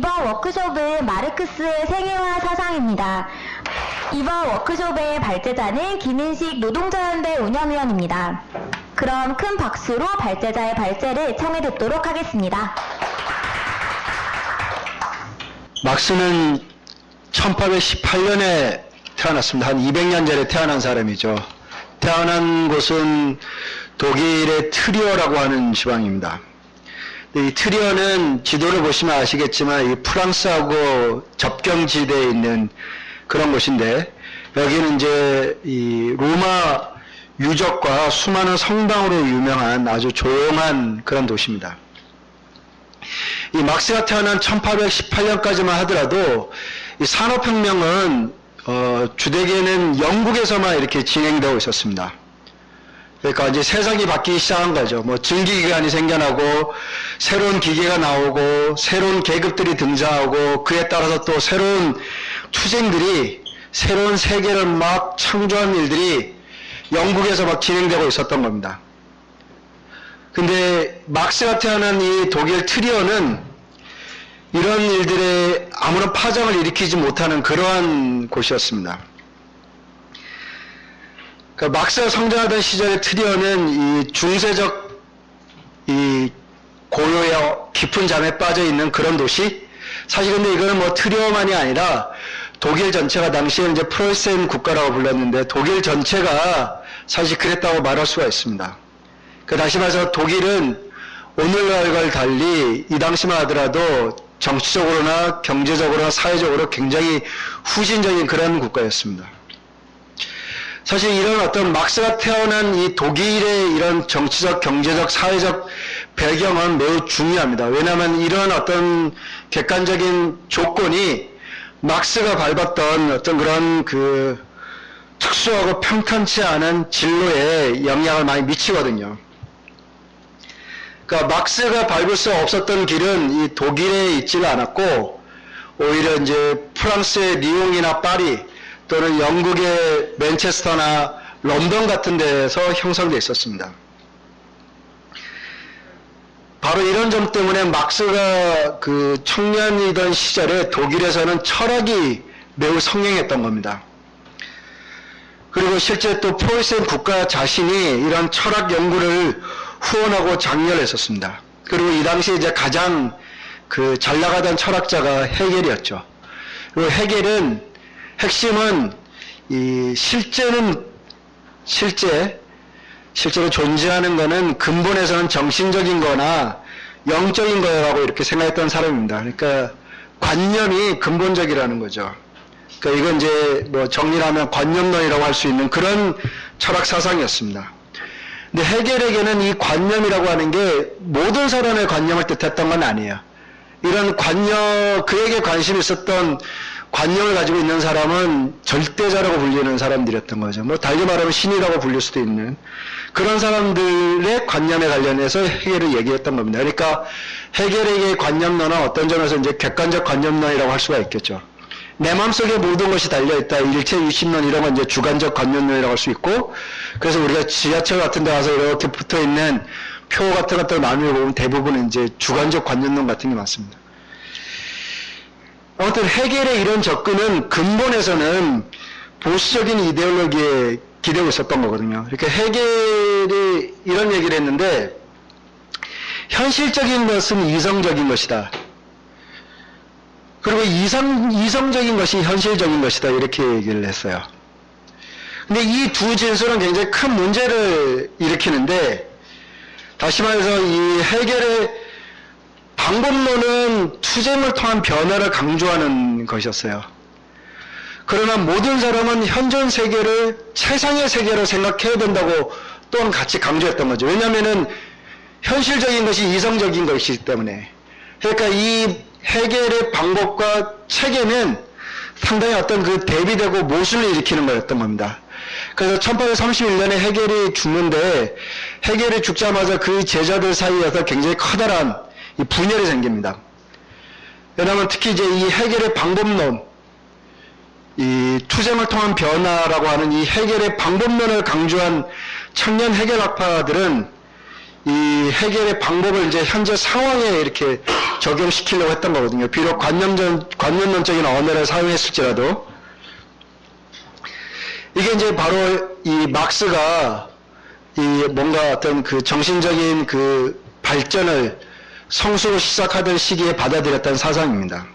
이번 워크숍은 마르크스의 생애와 사상입니다. 이번 워크숍의 발제자는 김인식 노동자연대 운영위원입니다. 그럼 큰 박수로 발제자의 발제를 청해 듣도록 하겠습니다. 막스는 1818년에 태어났습니다. 한 200년 전에 태어난 사람이죠. 태어난 곳은 독일의 트리어라고 하는 지방입니다. 이 트리어는 지도를 보시면 아시겠지만 이 프랑스하고 접경지대에 있는 그런 곳인데, 여기는 이제 이 로마 유적과 수많은 성당으로 유명한 아주 조용한 그런 도시입니다. 이 막스가 태어난 1818년까지만 하더라도 이 산업혁명은 주되게는 영국에서만 이렇게 진행되고 있었습니다. 그러니까 이제 세상이 바뀌기 시작한 거죠. 뭐 증기기관이 생겨나고 새로운 기계가 나오고 새로운 계급들이 등장하고 그에 따라서 또 새로운 투쟁들이 새로운 세계를 막 창조한 일들이 영국에서 막 진행되고 있었던 겁니다. 근데 막스가 태어난 이 독일 트리어는 이런 일들에 아무런 파장을 일으키지 못하는 그러한 곳이었습니다. 그러니까 막스가 성장하던 시절의 트리어는 이 중세적 이 고요의 깊은 잠에 빠져 있는 그런 도시. 사실 근데 이거는 뭐 트리어만이 아니라 독일 전체가 당시에 이제 프로이센 국가라고 불렀는데 독일 전체가 사실 그랬다고 말할 수가 있습니다. 그 다시 말해서 독일은 오늘날과 달리 이 당시만 하더라도 정치적으로나 경제적으로나 사회적으로 굉장히 후진적인 그런 국가였습니다. 사실 이런 어떤 막스가 태어난 이 독일의 이런 정치적, 경제적, 사회적 배경은 매우 중요합니다. 왜냐하면 이런 어떤 객관적인 조건이 막스가 밟았던 어떤 그런 그 특수하고 평탄치 않은 진로에 영향을 많이 미치거든요. 그러니까 막스가 밟을 수 없었던 길은 이 독일에 있지는 않았고 오히려 이제 프랑스의 리옹이나 파리 또는 영국의 맨체스터나 런던 같은 데에서 형성되어 있었습니다. 바로 이런 점 때문에 막스가 그 청년이던 시절에 독일에서는 철학이 매우 성행했던 겁니다. 그리고 실제 또 프로이센 국가 자신이 이런 철학 연구를 후원하고 장려했었습니다. 그리고 이 당시에 이제 가장 그 잘 나가던 철학자가 헤겔이었죠. 그리고 헤겔은 핵심은 이 실제로 존재하는 것은 근본에서는 정신적인 거나 영적인 거라고 이렇게 생각했던 사람입니다. 그러니까 관념이 근본적이라는 거죠. 그러니까 이건 이제 뭐 정리하면 관념론이라고 할 수 있는 그런 철학 사상이었습니다. 근데 헤겔에게는 이 관념이라고 하는 게 모든 사람의 관념을 뜻했던 건 아니에요. 이런 관념, 그에게 관심이 있었던 관념을 가지고 있는 사람은 절대자라고 불리는 사람들이었던 거죠. 뭐 달리 말하면 신이라고 불릴 수도 있는 그런 사람들의 관념에 관련해서 헤겔을 얘기했던 겁니다. 그러니까 헤겔에게 관념론은 어떤 점에서 이제 객관적 관념론이라고 할 수가 있겠죠. 내 마음속에 모든 것이 달려있다. 일체 유심론 이런 건 이제 주관적 관념론이라고 할 수 있고, 그래서 우리가 지하철 같은 데 가서 이렇게 붙어있는 표 같은 것들 나누어 보면 대부분 이제 주관적 관념론 같은 게 많습니다. 아무튼 헤겔의 이런 접근은 근본에서는 보수적인 이데올로기에 기대고 있었던 거거든요. 그러니까 헤겔이 이런 얘기를 했는데, 현실적인 것은 이성적인 것이다. 그리고 이성적인 것이 현실적인 것이다. 이렇게 얘기를 했어요. 근데 이 두 진술은 굉장히 큰 문제를 일으키는데, 다시 말해서 이 헤겔의 방법론은 투쟁을 통한 변화를 강조하는 것이었어요. 그러나 모든 사람은 현존 세계를 최상의 세계로 생각해야 된다고 또한 같이 강조했던 거죠. 왜냐하면은 현실적인 것이 이성적인 것이기 때문에. 그러니까 이 헤겔의 방법과 체계는 상당히 어떤 그 대비되고 모순을 일으키는 거였던 겁니다. 그래서 1831년에 헤겔이 죽는데, 헤겔이 죽자마자 그 제자들 사이에서 굉장히 커다란 이 분열이 생깁니다. 왜냐하면 특히 이제 이 헤겔의 방법론, 이 투쟁을 통한 변화라고 하는 이 헤겔의 방법론을 강조한 청년 헤겔학파들은 이 해결의 방법을 이제 현재 상황에 이렇게 적용시키려고 했던 거거든요. 비록 관념론적인 언어를 사용했을지라도 이게 이제 바로 이 막스가 이 뭔가 어떤 그 정신적인 그 발전을 성수로 시작하던 시기에 받아들였던 사상입니다.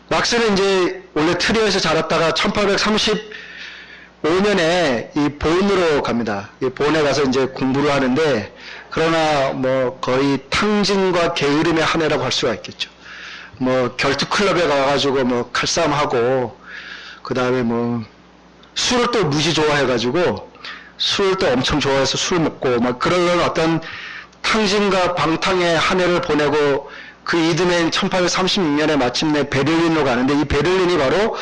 막스는 이제 원래 트리어에서 자랐다가 1835년에 이 본으로 갑니다. 이 본에 가서 이제 공부를 하는데, 그러나 뭐 거의 탕진과 게으름의 한 해라고 할 수가 있겠죠. 뭐 결투 클럽에 가가지고 뭐 칼싸움하고, 그 다음에 뭐 술을 또 무지 좋아해가지고 술을 또 엄청 좋아해서 술 먹고 막 그런 어떤 탕진과 방탕의 한 해를 보내고, 그 이듬해인 1836년에 마침내 베를린으로 가는데, 이 베를린이 바로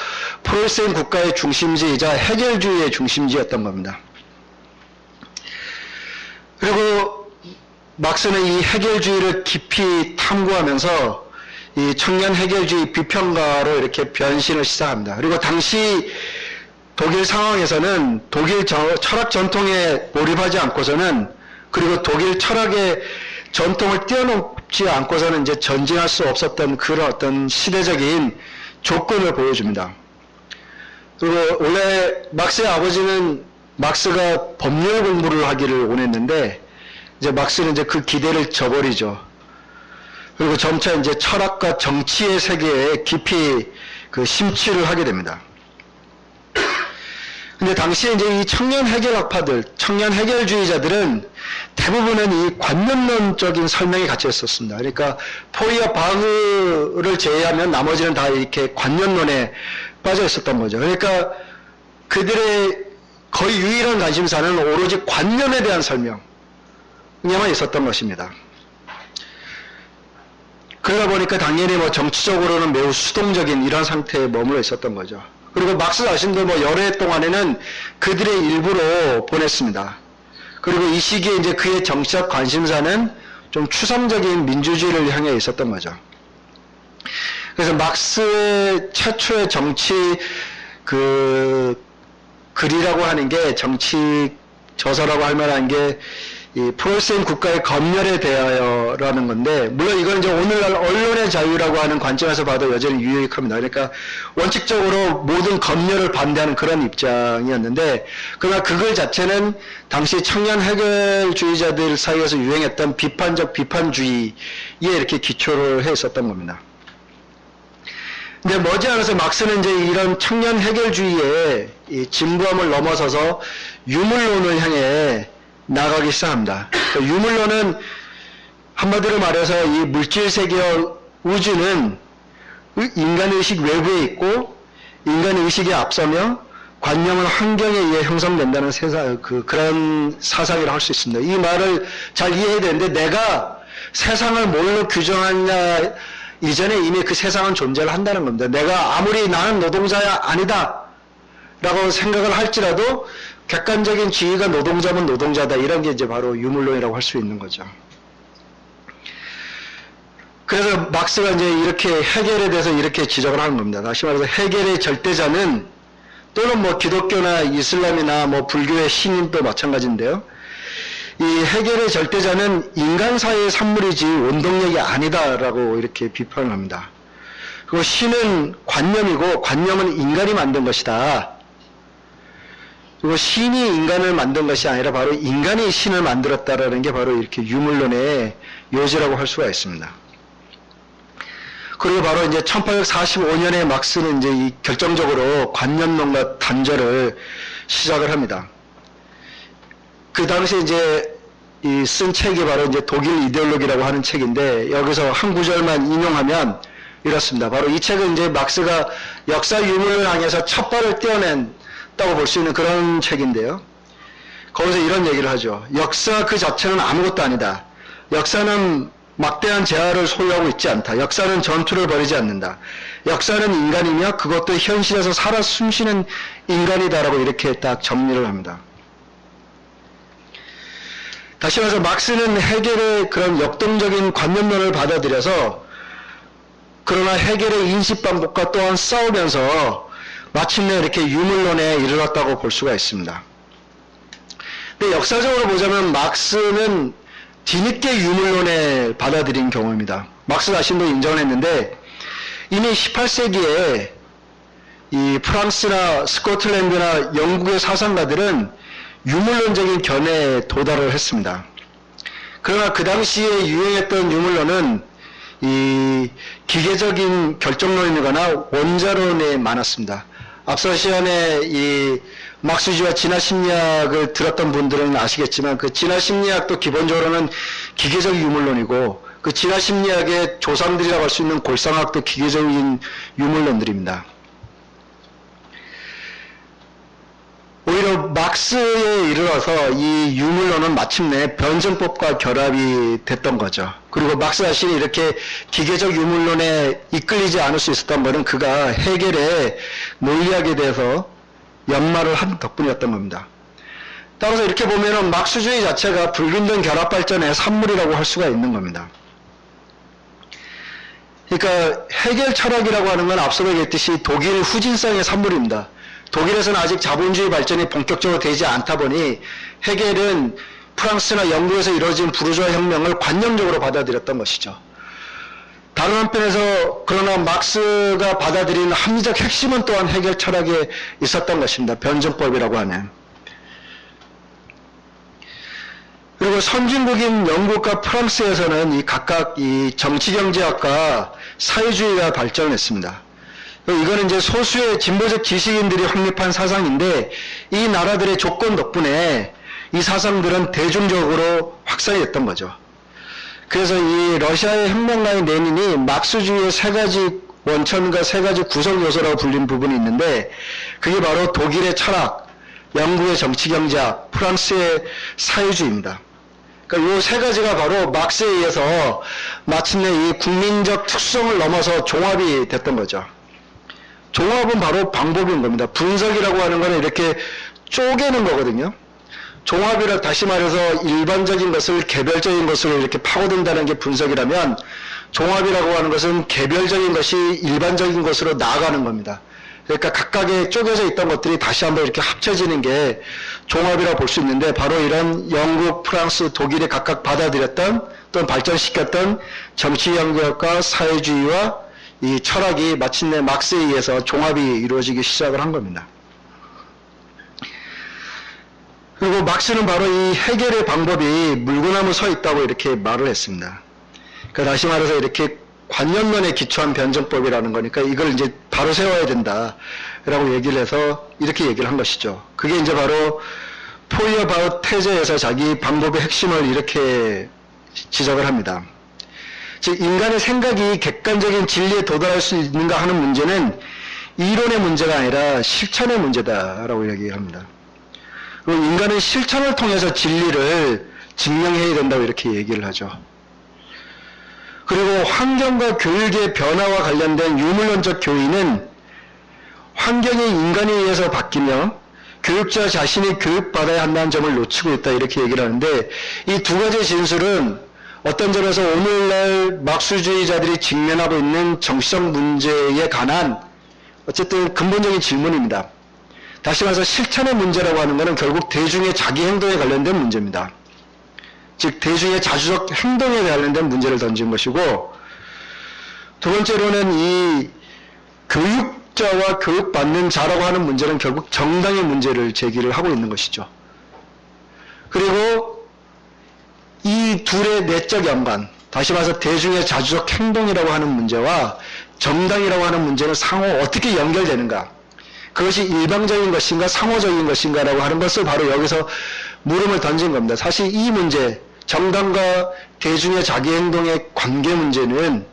프로이센 국가의 중심지이자 해결주의의 중심지였던 겁니다. 그리고 막스는 이 해결주의를 깊이 탐구하면서 이 청년 해결주의 비평가로 이렇게 변신을 시작합니다. 그리고 당시 독일 상황에서는 독일 철학 전통에 몰입하지 않고서는, 그리고 독일 철학의 전통을 뛰어넘지 않고서는 이제 전진할 수 없었던 그런 어떤 시대적인 조건을 보여줍니다. 그리고 원래 막스의 아버지는 막스가 법률 공부를 하기를 원했는데, 이제 막스는 이제 그 기대를 저버리죠. 그리고 점차 이제 철학과 정치의 세계에 깊이 그 심취를 하게 됩니다. 근데 당시에 이제 이 청년 해결학파들, 청년 해결주의자들은 대부분은 이 관념론적인 설명에 갇혀 있었습니다. 그러니까 포이어 바흐를 제외하면 나머지는 다 이렇게 관념론에 빠져 있었던 거죠. 그러니까 그들의 거의 유일한 관심사는 오로지 관념에 대한 설명에만 있었던 것입니다. 그러다 보니까 당연히 뭐 정치적으로는 매우 수동적인 이런 상태에 머물러 있었던 거죠. 그리고 막스 자신도 뭐 여러 해 동안에는 그들의 일부로 보냈습니다. 그리고 이 시기에 이제 그의 정치적 관심사는 좀 추상적인 민주주의를 향해 있었던 거죠. 그래서 막스의 최초의 정치 글이라고 하는 게, 정치 저서라고 할 만한 게 이 프로이센 국가의 검열에 대하여라는 건데, 물론 이건 이제 오늘날 언론의 자유라고 하는 관점에서 봐도 여전히 유익합니다. 그러니까 원칙적으로 모든 검열을 반대하는 그런 입장이었는데, 그러나 그 글 자체는 당시 청년 해결주의자들 사이에서 유행했던 비판적 비판주의에 이렇게 기초를 해 있었던 겁니다. 근데 머지않아서 막스는 이제 이런 청년 해결주의의 이 진부함을 넘어서서 유물론을 향해 나가기 시작합니다. 그러니까 유물론은 한마디로 말해서 이 물질 세계와 우주는 인간의식 외부에 있고, 인간의식에 앞서며 관념은 환경에 의해 형성된다는 그런 사상이라고 할 수 있습니다. 이 말을 잘 이해해야 되는데, 내가 세상을 뭘로 규정하냐 이전에 이미 그 세상은 존재를 한다는 겁니다. 내가 아무리 나는 노동자야 아니다 라고 생각을 할지라도 객관적인 지위가 노동자면 노동자다, 이런 게 이제 바로 유물론이라고 할 수 있는 거죠. 그래서 막스가 이제 이렇게 해겔에 대해서 이렇게 지적을 하는 겁니다. 다시 말해서 해겔의 절대자는, 또는 뭐 기독교나 이슬람이나 뭐 불교의 신인도 마찬가지인데요, 이 해겔의 절대자는 인간 사회의 산물이지 원동력이 아니다라고 이렇게 비판을 합니다. 그리고 신은 관념이고 관념은 인간이 만든 것이다. 그리고 신이 인간을 만든 것이 아니라 바로 인간이 신을 만들었다라는 게 바로 이렇게 유물론의 요지라고 할 수가 있습니다. 그리고 바로 이제 1845년에 막스는 이제 이 결정적으로 관념론과 단절을 시작을 합니다. 그 당시에 이제 이 쓴 책이 바로 이제 독일 이데올로기라고 하는 책인데, 여기서 한 구절만 인용하면 이렇습니다. 바로 이 책은 이제 막스가 역사 유물을 향해서 첫 발을 떼어낸다고 볼 수 있는 그런 책인데요. 거기서 이런 얘기를 하죠. 역사 그 자체는 아무것도 아니다. 역사는 막대한 재화를 소유하고 있지 않다. 역사는 전투를 벌이지 않는다. 역사는 인간이며 그것도 현실에서 살아 숨쉬는 인간이다라고 이렇게 딱 정리를 합니다. 다시 말해서 막스는 해겔의 그런 역동적인 관념론을 받아들여서, 그러나 해겔의 인식 방법과 또한 싸우면서 마침내 이렇게 유물론에 이르렀다고 볼 수가 있습니다. 근데 역사적으로 보자면 막스는 뒤늦게 유물론에 받아들인 경우입니다. 막스 자신도 인정을 했는데 이미 18세기에 이 프랑스나 스코틀랜드나 영국의 사상가들은 유물론적인 견해에 도달을 했습니다. 그러나 그 당시에 유행했던 유물론은 이 기계적인 결정론이거나 원자론에 많았습니다. 앞서 시간에 이 막스주의와 진화심리학을 들었던 분들은 아시겠지만 그 진화심리학도 기본적으로는 기계적 유물론이고 그 진화심리학의 조상들이라고 할 수 있는 골상학도 기계적인 유물론들입니다. 오히려 막스에 이르러서 이 유물론은 마침내 변증법과 결합이 됐던 거죠. 그리고 막스 자신이 이렇게 기계적 유물론에 이끌리지 않을 수 있었던 것은 그가 해겔의 논리학에 대해서 연마를 한 덕분이었던 겁니다. 따라서 이렇게 보면은 막스주의 자체가 불균등 결합 발전의 산물이라고 할 수가 있는 겁니다. 그러니까 해겔 철학이라고 하는 건 앞서 얘기했듯이 독일 후진성의 산물입니다. 독일에서는 아직 자본주의 발전이 본격적으로 되지 않다 보니 해겔은 프랑스나 영국에서 이루어진 부르주아 혁명을 관념적으로 받아들였던 것이죠. 다른 한편에서 그러나 막스가 받아들인 합리적 핵심은 또한 해겔 철학에 있었던 것입니다. 변증법이라고 하는. 그리고 선진국인 영국과 프랑스에서는 이 각각 이 정치경제학과 사회주의가 발전했습니다. 이거는 이제 소수의 진보적 지식인들이 확립한 사상인데 이 나라들의 조건 덕분에 이 사상들은 대중적으로 확산이 됐던 거죠. 그래서 이 러시아의 혁명가인 레닌이 막스주의의 세 가지 원천과 세 가지 구성 요소라고 불린 부분이 있는데 그게 바로 독일의 철학, 영국의 정치경제학, 프랑스의 사회주의입니다. 그러니까 이 세 가지가 바로 막스에 의해서 마침내 이 국민적 특성을 넘어서 종합이 됐던 거죠. 종합은 바로 방법인 겁니다. 분석이라고 하는 거는 이렇게 쪼개는 거거든요. 종합이라 다시 말해서 일반적인 것을 개별적인 것으로 이렇게 파고든다는 게 분석이라면 종합이라고 하는 것은 개별적인 것이 일반적인 것으로 나아가는 겁니다. 그러니까 각각의 쪼개져 있던 것들이 다시 한번 이렇게 합쳐지는 게 종합이라고 볼 수 있는데 바로 이런 영국, 프랑스, 독일이 각각 받아들였던 또는 발전시켰던 정치경제학과 사회주의와 이 철학이 마침내 막스에 의해서 종합이 이루어지기 시작을 한 겁니다. 그리고 막스는 바로 이 해결의 방법이 물구나무 서 있다고 이렇게 말을 했습니다. 그러니까 다시 말해서 이렇게 관념론에 기초한 변증법이라는 거니까 이걸 이제 바로 세워야 된다라고 얘기를 해서 이렇게 얘기를 한 것이죠. 그게 이제 바로 포이어바웃 테제에서 자기 방법의 핵심을 이렇게 지적을 합니다. 즉 인간의 생각이 객관적인 진리에 도달할 수 있는가 하는 문제는 이론의 문제가 아니라 실천의 문제다라고 얘기합니다. 그리고 인간은 실천을 통해서 진리를 증명해야 된다고 이렇게 얘기를 하죠. 그리고 환경과 교육의 변화와 관련된 유물론적 교의는 환경이 인간에 의해서 바뀌며 교육자 자신이 교육받아야 한다는 점을 놓치고 있다 이렇게 얘기를 하는데 이 두 가지 진술은 어떤 점에서 오늘날 막스주의자들이 직면하고 있는 정치적 문제에 관한 어쨌든 근본적인 질문입니다. 다시 말해서 실천의 문제라고 하는 것은 결국 대중의 자기 행동에 관련된 문제입니다. 즉 대중의 자주적 행동에 관련된 문제를 던진 것이고 두 번째로는 이 교육자와 교육받는 자라고 하는 문제는 결국 정당의 문제를 제기를 하고 있는 것이죠. 그리고 이 둘의 내적 연관, 다시 말해서 대중의 자주적 행동이라고 하는 문제와 정당이라고 하는 문제는 상호 어떻게 연결되는가, 그것이 일방적인 것인가 상호적인 것인가라고 하는 것을 바로 여기서 물음을 던진 겁니다. 사실 이 문제, 정당과 대중의 자기 행동의 관계 문제는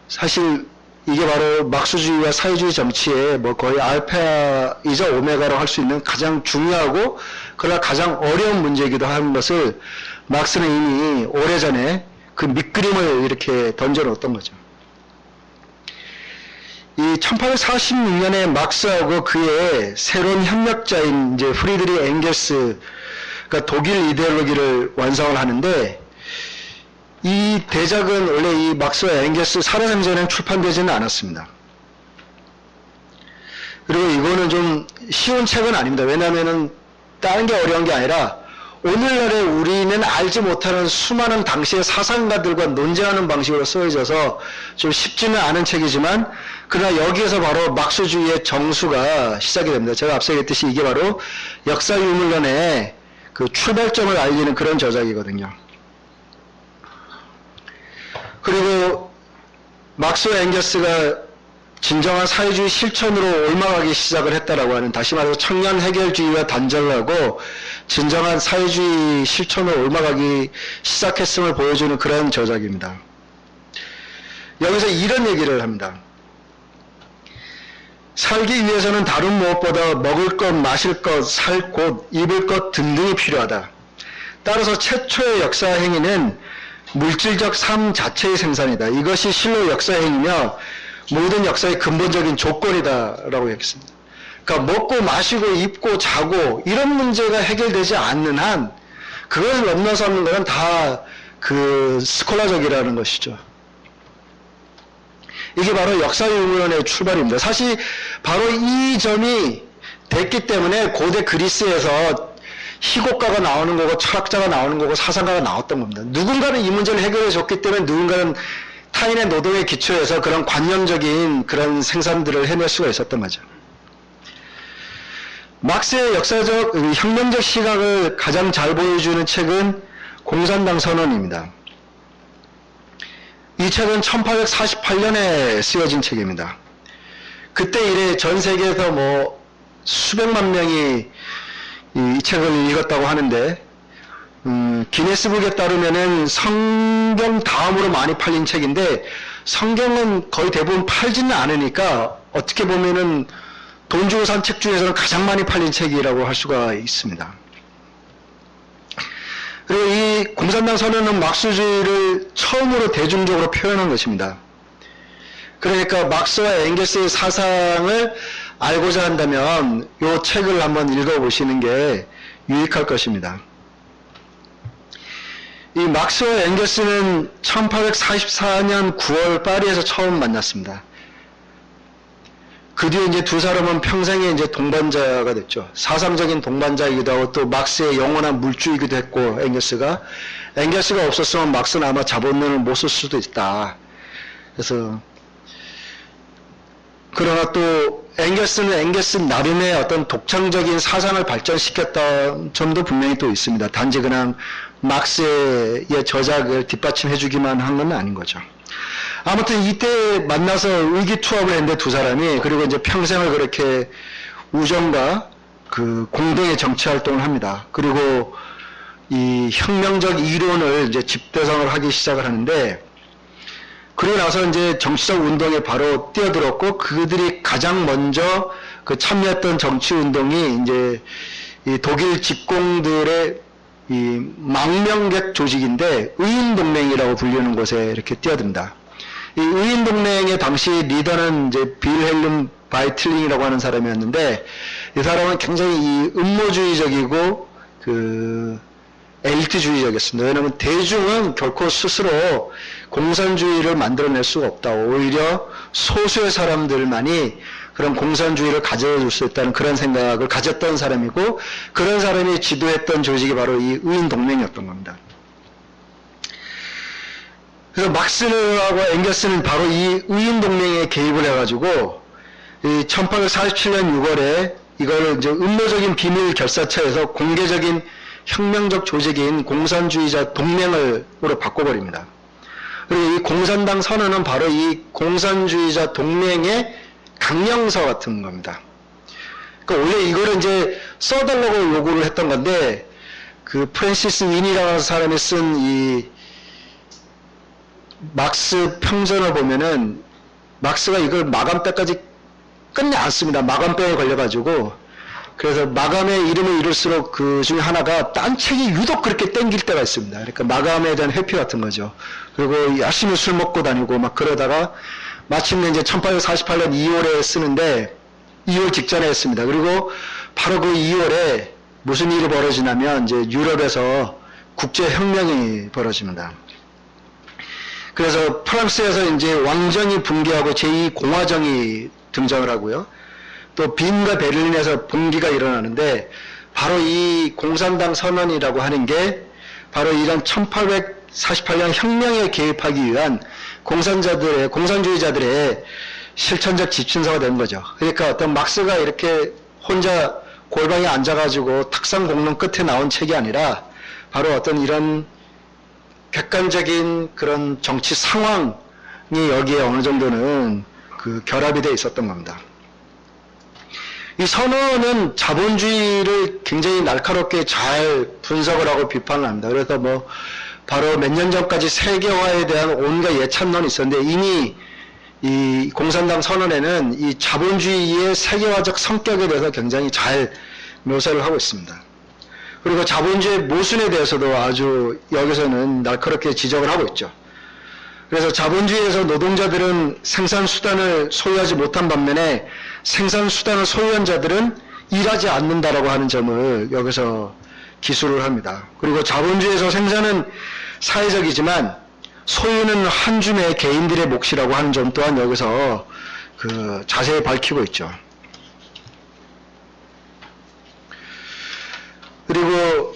사실 이게 바로 막스주의와 사회주의 정치의 뭐 거의 알파이자 오메가라고 할 수 있는 가장 중요하고 그러나 가장 어려운 문제이기도 한 것을 막스는 이미 오래전에 그 밑그림을 이렇게 던져놓았던 거죠. 이 1846년에 막스하고 그의 새로운 협력자인 이제 프리드리히 엥겔스가 독일 이데올로기를 완성을 하는데 이 대작은 원래 이 막스와 엥겔스 살아생전에는 출판되지는 않았습니다. 그리고 이거는 좀 쉬운 책은 아닙니다. 왜냐하면은 다른 게 어려운 게 아니라 오늘날에 우리는 알지 못하는 수많은 당시의 사상가들과 논쟁하는 방식으로 쓰여져서 좀 쉽지는 않은 책이지만, 그러나 여기에서 바로 막스주의의 정수가 시작이 됩니다. 제가 앞서 얘기했듯이 이게 바로 역사 유물론의 그 출발점을 알리는 그런 저작이거든요. 그리고 막스와 앵겔스가 진정한 사회주의 실천으로 옮아가기 시작을 했다라고 하는, 다시 말해서 청년 해결주의와 단절을 하고 진정한 사회주의 실천으로 옮아가기 시작했음을 보여주는 그런 저작입니다. 여기서 이런 얘기를 합니다. 살기 위해서는 다른 무엇보다 먹을 것, 마실 것, 살 곳, 입을 것 등등이 필요하다. 따라서 최초의 역사 행위는 물질적 삶 자체의 생산이다. 이것이 실로 역사 행위며 모든 역사의 근본적인 조건이다라고 얘기했습니다. 그러니까 먹고 마시고 입고 자고 이런 문제가 해결되지 않는 한 그것을 넘나서는 것은 다 그 스콜라적이라는 것이죠. 이게 바로 역사 유물론의 출발입니다. 사실 바로 이 점이 됐기 때문에 고대 그리스에서 희곡가가 나오는 거고 철학자가 나오는 거고 사상가가 나왔던 겁니다. 누군가는 이 문제를 해결해 줬기 때문에 누군가는 타인의 노동에 기초해서 그런 관념적인 그런 생산들을 해낼 수가 있었던 거죠. 막스의 역사적, 혁명적 시각을 가장 잘 보여주는 책은 공산당 선언입니다. 이 책은 1848년에 쓰여진 책입니다. 그때 이래 전 세계에서 뭐 수백만 명이 이 책을 읽었다고 하는데, 기네스북에 따르면은 성경 다음으로 많이 팔린 책인데, 성경은 거의 대부분 팔지는 않으니까 어떻게 보면은 돈 주고 산 책 중에서는 가장 많이 팔린 책이라고 할 수가 있습니다. 그리고 이 공산당 선언은 막스주의를 처음으로 대중적으로 표현한 것입니다. 그러니까 막스와 앵겔스의 사상을 알고자 한다면 이 책을 한번 읽어보시는 게 유익할 것입니다. 이 막스와 앵겔스는 1844년 9월 파리에서 처음 만났습니다. 그 뒤에 이제 두 사람은 평생의 이제 동반자가 됐죠. 사상적인 동반자이기도 하고 또 막스의 영원한 물주이기도 했고, 앵겔스가 없었으면 막스는 아마 자본론을 못 쓸 수도 있다. 그래서 그러나 또 앵겔스는 앵겔스 나름의 어떤 독창적인 사상을 발전시켰던 점도 분명히 또 있습니다. 단지 그냥 막스의 저작을 뒷받침해주기만 한 건 아닌 거죠. 아무튼 이때 만나서 의기투합을 했는데 두 사람이, 그리고 이제 평생을 그렇게 우정과 그 공동의 정치 활동을 합니다. 그리고 이 혁명적 이론을 이제 집대성을 하기 시작을 하는데, 그러고 나서 이제 정치적 운동에 바로 뛰어들었고, 그들이 가장 먼저 그 참여했던 정치 운동이 이제 이 독일 직공들의 이 망명객 조직인데 의인동맹이라고 불리는 곳에 이렇게 뛰어듭니다. 이 의인동맹의 당시 리더는 이제 빌헬름 바이틀링이라고 하는 사람이었는데, 이 사람은 굉장히 이 음모주의적이고 그 엘리트주의적이었습니다. 왜냐하면 대중은 결코 스스로 공산주의를 만들어낼 수가 없다. 오히려 소수의 사람들만이 그런 공산주의를 가져줄 수 있다는 그런 생각을 가졌던 사람이고, 그런 사람이 지도했던 조직이 바로 이 의인동맹이었던 겁니다. 그래서 막스하고 앵겔스는 바로 이 의인동맹에 개입을 해가지고, 이 1847년 6월에 이걸 이제 음모적인 비밀 결사처에서 공개적인 혁명적 조직인 공산주의자 동맹으로 바꿔버립니다. 그리고 이 공산당 선언은 바로 이 공산주의자 동맹의 강령서 같은 겁니다. 그러니까 원래 이거를 이제 써달라고 요구를 했던 건데, 그 프랜시스 윈이라는 사람이 쓴 이 막스 평전을 보면은 막스가 이걸 마감 때까지 끝내 안 씁니다. 마감병에 걸려가지고. 그래서 마감의 이름을 이룰수록 그 중에 하나가 딴 책이 유독 그렇게 땡길 때가 있습니다. 그러니까 마감에 대한 회피 같은 거죠. 그리고 열심히 술 먹고 다니고 막 그러다가 마침내 이제 1848년 2월에 쓰는데 2월 직전에 했습니다. 그리고 바로 그 2월에 무슨 일이 벌어지냐면 이제 유럽에서 국제혁명이 벌어집니다. 그래서 프랑스에서 이제 왕정이 붕괴하고 제2공화정이 등장을 하고요. 또 빈과 베를린에서 봉기가 일어나는데, 바로 이 공산당 선언이라고 하는 게 바로 이런 1848년 혁명에 개입하기 위한 공산주의자들의 실천적 지침서가 된 거죠. 그러니까 어떤 막스가 이렇게 혼자 골방에 앉아가지고 탁상 공론 끝에 나온 책이 아니라 바로 어떤 이런 객관적인 그런 정치 상황이 여기에 어느 정도는 그 결합이 되어 있었던 겁니다. 이 선언은 자본주의를 굉장히 날카롭게 잘 분석을 하고 비판을 합니다. 그래서 뭐 바로 몇 년 전까지 세계화에 대한 온갖 예찬론이 있었는데 이미 이 공산당 선언에는 이 자본주의의 세계화적 성격에 대해서 굉장히 잘 묘사를 하고 있습니다. 그리고 자본주의 모순에 대해서도 아주 여기서는 날카롭게 지적을 하고 있죠. 그래서 자본주의에서 노동자들은 생산수단을 소유하지 못한 반면에 생산수단을 소유한 자들은 일하지 않는다라고 하는 점을 여기서 기술을 합니다. 그리고 자본주의에서 생산은 사회적이지만 소유는 한 줌의 개인들의 몫이라고 하는 점 또한 여기서 그 자세히 밝히고 있죠. 그리고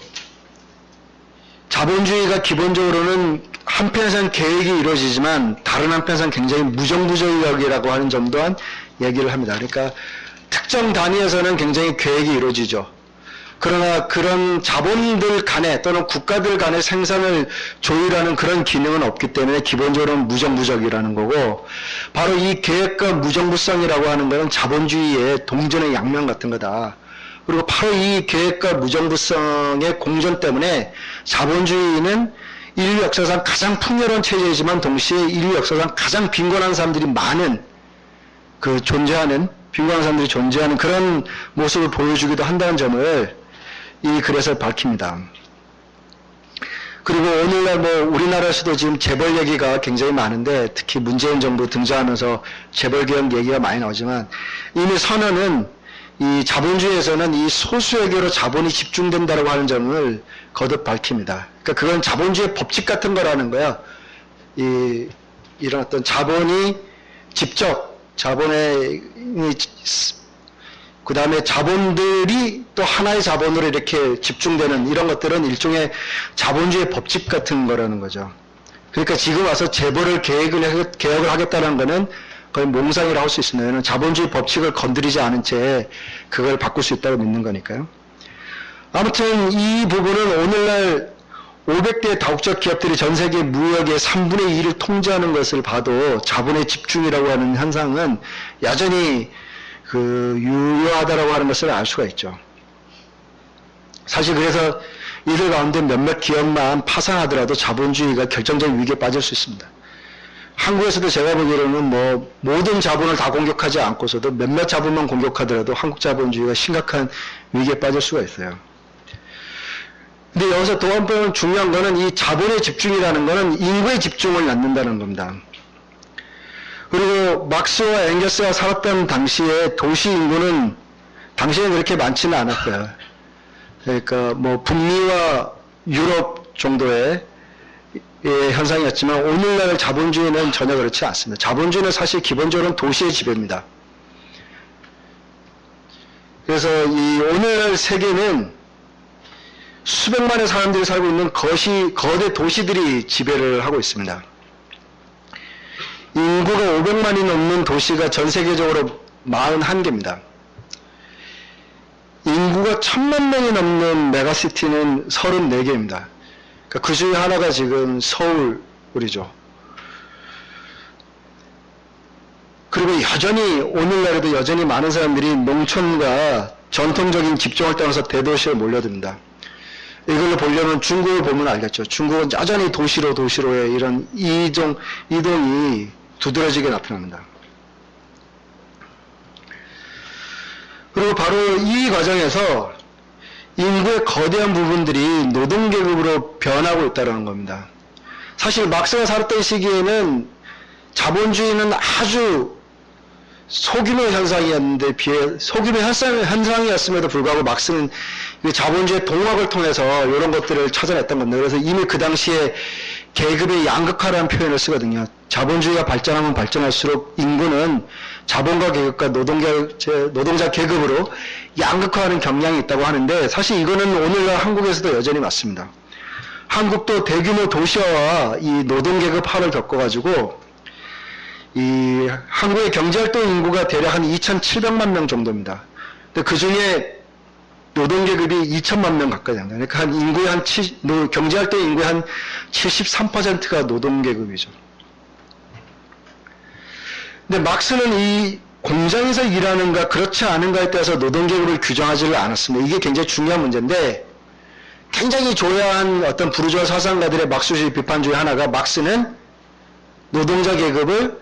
자본주의가 기본적으로는 한편에서는 계획이 이루어지지만 다른 한편에서는 굉장히 무정부주의적이라고 하는 점 또한 얘기를 합니다. 그러니까 특정 단위에서는 굉장히 계획이 이루어지죠. 그러나 그런 자본들 간에 또는 국가들 간의 생산을 조율하는 그런 기능은 없기 때문에 기본적으로는 무정부적이라는 거고, 바로 이 계획과 무정부성이라고 하는 것은 자본주의의 동전의 양면 같은 거다. 그리고 바로 이 계획과 무정부성의 공존 때문에 자본주의는 인류 역사상 가장 풍요로운 체제이지만 동시에 인류 역사상 가장 빈곤한 사람들이 많은 빈곤한 사람들이 존재하는 그런 모습을 보여주기도 한다는 점을 이 글에서 밝힙니다. 그리고 오늘날 뭐 우리나라에서도 지금 재벌 얘기가 굉장히 많은데 특히 문재인 정부 등장하면서 재벌 개혁 얘기가 많이 나오지만 이미 선언은 이 자본주의에서는 이 소수에게로 자본이 집중된다고 하는 점을 거듭 밝힙니다. 그러니까 그건 자본주의 법칙 같은 거라는 거야. 이런 어떤 자본이 직접 그 다음에 자본들이 또 하나의 자본으로 이렇게 집중되는 이런 것들은 일종의 자본주의 법칙 같은 거라는 거죠. 그러니까 지금 와서 재벌을 개혁을 하겠다는 거는 거의 몽상이라고 할 수 있습니다. 자본주의 법칙을 건드리지 않은 채 그걸 바꿀 수 있다고 믿는 거니까요. 아무튼 이 부분은 오늘날 500개 다국적 기업들이 전 세계 무역의 3분의 2를 통제하는 것을 봐도 자본의 집중이라고 하는 현상은 여전히 유효하다라고 하는 것을 알 수가 있죠. 사실 그래서 이들 가운데 몇몇 기업만 파산하더라도 자본주의가 결정적인 위기에 빠질 수 있습니다. 한국에서도 제가 보기로는 뭐 모든 자본을 다 공격하지 않고서도 몇몇 자본만 공격하더라도 한국 자본주의가 심각한 위기에 빠질 수가 있어요. 근데 여기서 또 한 번 중요한 거는 이 자본의 집중이라는 거는 인구의 집중을 낳는다는 겁니다. 그리고 막스와 앵겔스가 살았던 당시에 도시 인구는 당시에는 그렇게 많지는 않았어요. 그러니까 뭐 북미와 유럽 정도의 현상이었지만 오늘날 자본주의는 전혀 그렇지 않습니다. 자본주의는 사실 기본적으로는 도시의 지배입니다. 그래서 이 오늘날 세계는 수백만의 사람들이 살고 있는 거대 도시들이 지배를 하고 있습니다. 인구가 500만이 넘는 도시가 전 세계적으로 41개입니다. 인구가 1000만 명이 넘는 메가시티는 34개입니다. 그러니까 그 중에 하나가 지금 서울이죠. 그리고 오늘날에도 여전히 많은 사람들이 농촌과 전통적인 집중을 떠나서 대도시에 몰려듭니다. 이걸로 보려면 중국을 보면 알겠죠. 중국은 여전히 도시로의 이런 이동이 두드러지게 나타납니다. 그리고 바로 이 과정에서 인구의 거대한 부분들이 노동계급으로 변하고 있다는 겁니다. 사실 막스가 살았던 시기에는 자본주의는 아주 소규모 현상이었음에도 불구하고 막스는 자본주의 동학을 통해서 이런 것들을 찾아냈던 겁니다. 그래서 이미 그 당시에 계급의 양극화라는 표현을 쓰거든요. 자본주의가 발전하면 발전할수록 인구는 자본가 계급과 노동자 계급으로 양극화하는 경향이 있다고 하는데 사실 이거는 오늘날 한국에서도 여전히 맞습니다. 한국도 대규모 도시화와 이 노동계급 화를 겪어가지고 이 한국의 경제활동 인구가 대략 한 2,700만 명 정도입니다. 근데 그 중에 노동계급이 2천만 명 가까이 됩니다. 그러니까 한 인구의 경제활동 인구의 한 73%가 노동계급이죠. 근데 막스는 이 공장에서 일하는가 그렇지 않은가에 따라서 노동계급을 규정하지를 않았습니다. 이게 굉장히 중요한 문제인데 굉장히 조야한 어떤 부르주아 사상가들의 막스주의 비판 중에 하나가 막스는 노동자 계급을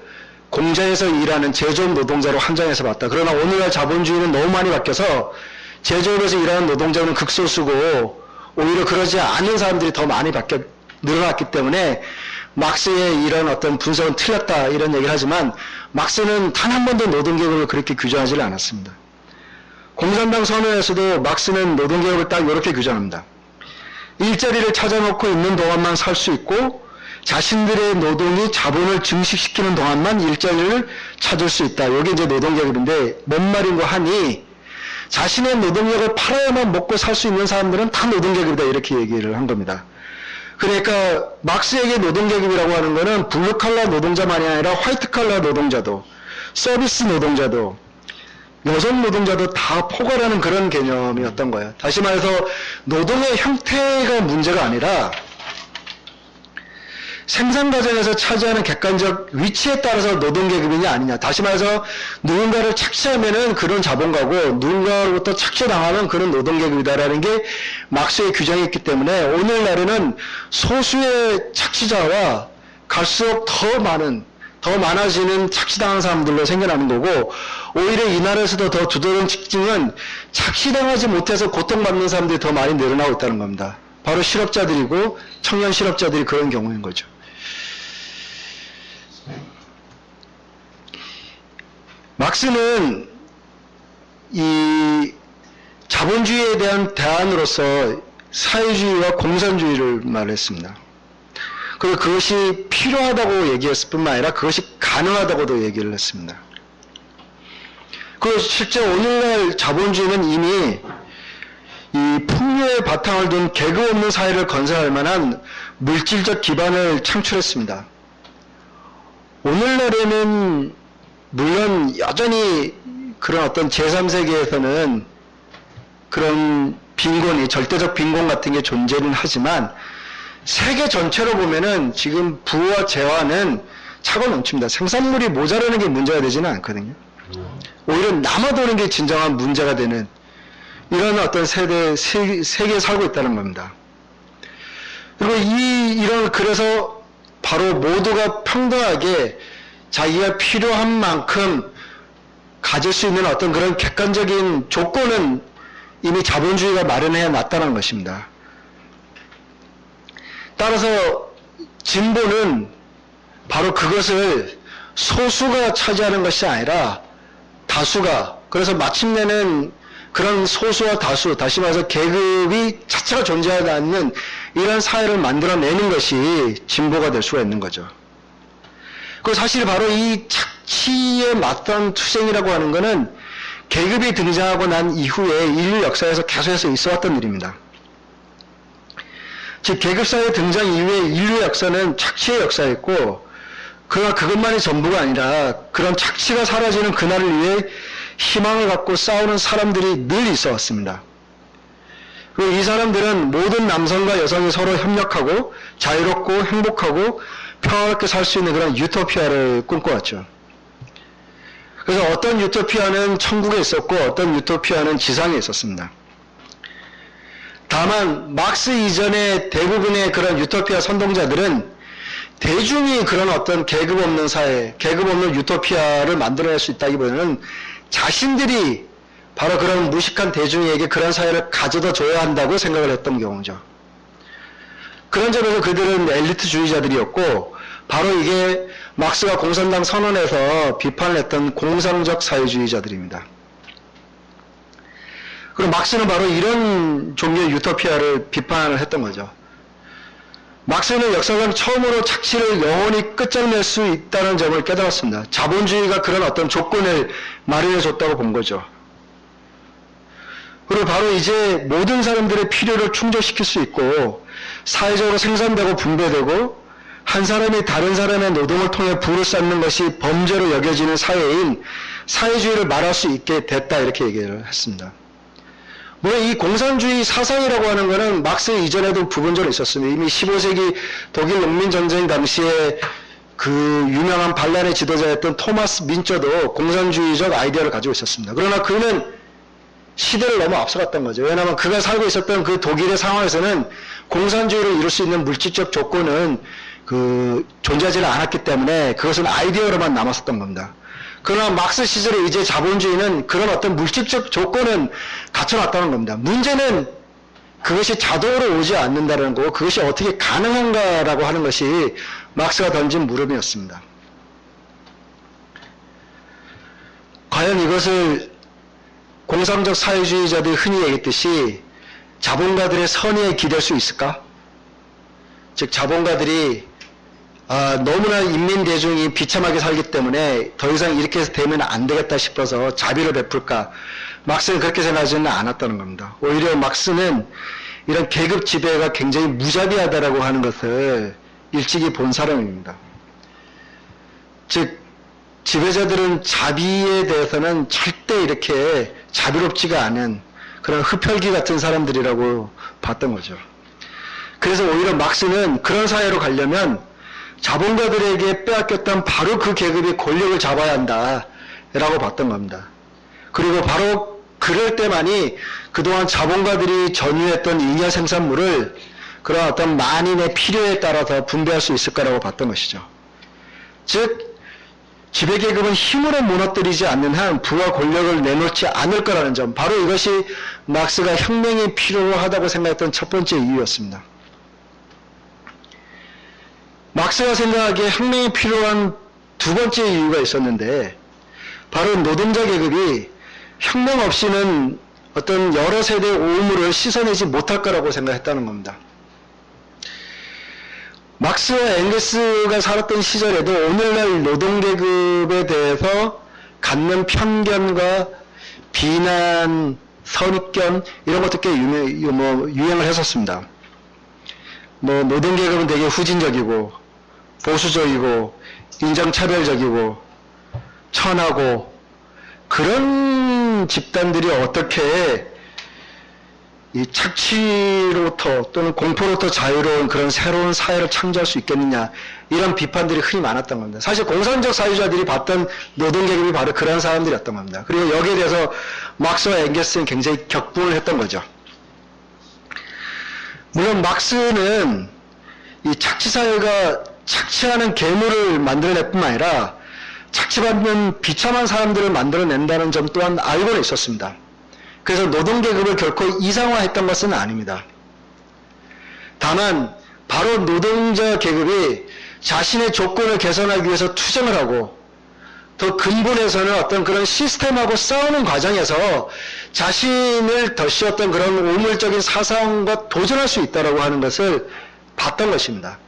공장에서 일하는 제조업 노동자로 한정해서 봤다. 그러나 오늘날 자본주의는 너무 많이 바뀌어서 제조업에서 일하는 노동자는 극소수고 오히려 그러지 않은 사람들이 더 많이 늘어났기 때문에 막스의 이런 어떤 분석은 틀렸다 이런 얘기를 하지만 막스는 단 한 번도 노동계급을 그렇게 규정하지를 않았습니다. 공산당 선언에서도 막스는 노동계급을 딱 이렇게 규정합니다. 일자리를 찾아놓고 있는 동안만 살 수 있고 자신들의 노동이 자본을 증식시키는 동안만 일자리를 찾을 수 있다. 이게 이제 노동계급인데 뭔 말인고 하니 자신의 노동력을 팔아야만 먹고 살 수 있는 사람들은 다 노동계급이다 이렇게 얘기를 한 겁니다. 그러니까 막스에게 노동계급이라고 하는 거는 블루칼라 노동자만이 아니라 화이트칼라 노동자도 서비스 노동자도 여성 노동자도 다 포괄하는 그런 개념이었던 거예요. 다시 말해서 노동의 형태가 문제가 아니라 생산 과정에서 차지하는 객관적 위치에 따라서 노동계급이냐 아니냐. 다시 말해서 누군가를 착취하면은 그런 자본가고 누군가로부터 착취당하면 그런 노동계급이다라는 게 막스의 규정이 있기 때문에 오늘날에는 소수의 착취자와 갈수록 더 많아지는 착취당한 사람들로 생겨나는 거고 오히려 이 나라에서도 더 두드러진 특징은 착취당하지 못해서 고통받는 사람들이 더 많이 늘어나고 있다는 겁니다. 바로 실업자들이고 청년 실업자들이 그런 경우인 거죠. 막스는 이 자본주의에 대한 대안으로서 사회주의와 공산주의를 말했습니다. 그리고 그것이 필요하다고 얘기했을 뿐만 아니라 그것이 가능하다고도 얘기를 했습니다. 그리고 실제 오늘날 자본주의는 이미 이 풍요의 바탕을 둔 계급 없는 사회를 건설할 만한 물질적 기반을 창출했습니다. 오늘날에는 물론 여전히 그런 어떤 제3세계에서는 그런 빈곤이 절대적 빈곤 같은 게 존재는 하지만 세계 전체로 보면은 지금 부와 재화는 차고 넘칩니다. 생산물이 모자라는 게 문제가 되지는 않거든요. 오히려 남아도는 게 진정한 문제가 되는 이런 어떤 세계에 살고 있다는 겁니다. 그리고 그래서 바로 모두가 평등하게 자기가 필요한 만큼 가질 수 있는 어떤 그런 객관적인 조건은 이미 자본주의가 마련해 놨다는 것입니다. 따라서 진보는 바로 그것을 소수가 차지하는 것이 아니라 다수가, 그래서 마침내는 그런 소수와 다수, 다시 말해서 계급이 자체가 존재하지 않는 이런 사회를 만들어내는 것이 진보가 될 수가 있는 거죠. 그 사실 바로 이 착취에 맞선 투쟁이라고 하는 것은 계급이 등장하고 난 이후에 인류 역사에서 계속해서 있어왔던 일입니다. 즉 계급사회 등장 이후에 인류 역사는 착취의 역사였고 그러나 그것만이 전부가 아니라 그런 착취가 사라지는 그날을 위해 희망을 갖고 싸우는 사람들이 늘 있어 왔습니다. 그리고 이 사람들은 모든 남성과 여성이 서로 협력하고 자유롭고 행복하고 평화롭게 살 수 있는 그런 유토피아를 꿈꿔왔죠. 그래서 어떤 유토피아는 천국에 있었고 어떤 유토피아는 지상에 있었습니다. 다만 막스 이전의 대부분의 그런 유토피아 선동자들은 대중이 그런 어떤 계급 없는 사회, 계급 없는 유토피아를 만들어낼 수 있다기보다는 자신들이 바로 그런 무식한 대중에게 그런 사회를 가져다 줘야 한다고 생각을 했던 경우죠. 그런 점에서 그들은 엘리트주의자들이었고 바로 이게 막스가 공산당 선언에서 비판을 했던 공상적 사회주의자들입니다. 그리고 막스는 바로 이런 종류의 유토피아를 비판을 했던 거죠. 막스는 역사상 처음으로 착취를 영원히 끝장낼 수 있다는 점을 깨달았습니다. 자본주의가 그런 어떤 조건을 마련해 줬다고 본 거죠. 그리고 바로 이제 모든 사람들의 필요를 충족시킬 수 있고 사회적으로 생산되고 분배되고 한 사람이 다른 사람의 노동을 통해 부를 쌓는 것이 범죄로 여겨지는 사회인 사회주의를 말할 수 있게 됐다 이렇게 얘기를 했습니다. 물론 이 공산주의 사상이라고 하는 것은 막스 이전에도 부분적으로 있었습니다. 이미 15세기 독일 농민전쟁 당시에 그 유명한 반란의 지도자였던 토마스 민처도 공산주의적 아이디어를 가지고 있었습니다. 그러나 그는 시대를 너무 앞서갔던 거죠. 왜냐하면 그가 살고 있었던 그 독일의 상황에서는 공산주의를 이룰 수 있는 물질적 조건은 존재하지는 않았기 때문에 그것은 아이디어로만 남았었던 겁니다. 그러나 막스 시절에 이제 자본주의는 그런 어떤 물질적 조건은 갖춰놨다는 겁니다. 문제는 그것이 자동으로 오지 않는다는 거고 그것이 어떻게 가능한가라고 하는 것이 막스가 던진 물음이었습니다. 과연 이것을 공상적 사회주의자들이 흔히 얘기했듯이 자본가들의 선의에 기댈 수 있을까? 즉 자본가들이 너무나 인민 대중이 비참하게 살기 때문에 더 이상 이렇게 해서 되면 안 되겠다 싶어서 자비를 베풀까? 막스는 그렇게 생각하지는 않았다는 겁니다. 오히려 막스는 이런 계급 지배가 굉장히 무자비하다라고 하는 것을 일찍이 본 사람입니다. 즉 지배자들은 자비에 대해서는 절대 이렇게 자비롭지가 않은 그런 흡혈귀 같은 사람들이라고 봤던 거죠. 그래서 오히려 막스는 그런 사회로 가려면 자본가들에게 빼앗겼던 바로 그 계급이 권력을 잡아야 한다라고 봤던 겁니다. 그리고 바로 그럴 때만이 그동안 자본가들이 전유했던 잉여 생산물을 그런 어떤 만인의 필요에 따라서 분배할 수 있을 거라고 봤던 것이죠. 즉 지배계급은 힘으로 무너뜨리지 않는 한 부와 권력을 내놓지 않을 거라는 점, 바로 이것이 막스가 혁명이 필요하다고 생각했던 첫 번째 이유였습니다. 막스가 생각하기에 혁명이 필요한 두 번째 이유가 있었는데 바로 노동자 계급이 혁명 없이는 어떤 여러 세대의 오물을 씻어내지 못할 거라고 생각했다는 겁니다. 막스와 앵겔스가 살았던 시절에도 오늘날 노동계급에 대해서 갖는 편견과 비난, 선입견 이런 것도 꽤 유행을 했었습니다. 노동계급은 되게 후진적이고 보수적이고 인종차별적이고 천하고 그런 집단들이 어떻게 이 착취로부터 또는 공포로부터 자유로운 그런 새로운 사회를 창조할 수 있겠느냐 이런 비판들이 흔히 많았던 겁니다. 사실 공산적 사유자들이 봤던 노동계급이 바로 그런 사람들이었던 겁니다. 그리고 여기에 대해서 막스와 앵겔스는 굉장히 격분을 했던 거죠. 물론 막스는 이 착취사회가 착취하는 괴물을 만들어낼 뿐만 아니라 착취받는 비참한 사람들을 만들어낸다는 점 또한 알고는 있었습니다. 그래서 노동계급을 결코 이상화했던 것은 아닙니다. 다만 바로 노동자 계급이 자신의 조건을 개선하기 위해서 투쟁을 하고 더 근본에서는 어떤 그런 시스템하고 싸우는 과정에서 자신을 더 씌웠던 그런 오물적인 사상과 도전할 수 있다고 하는 것을 봤던 것입니다.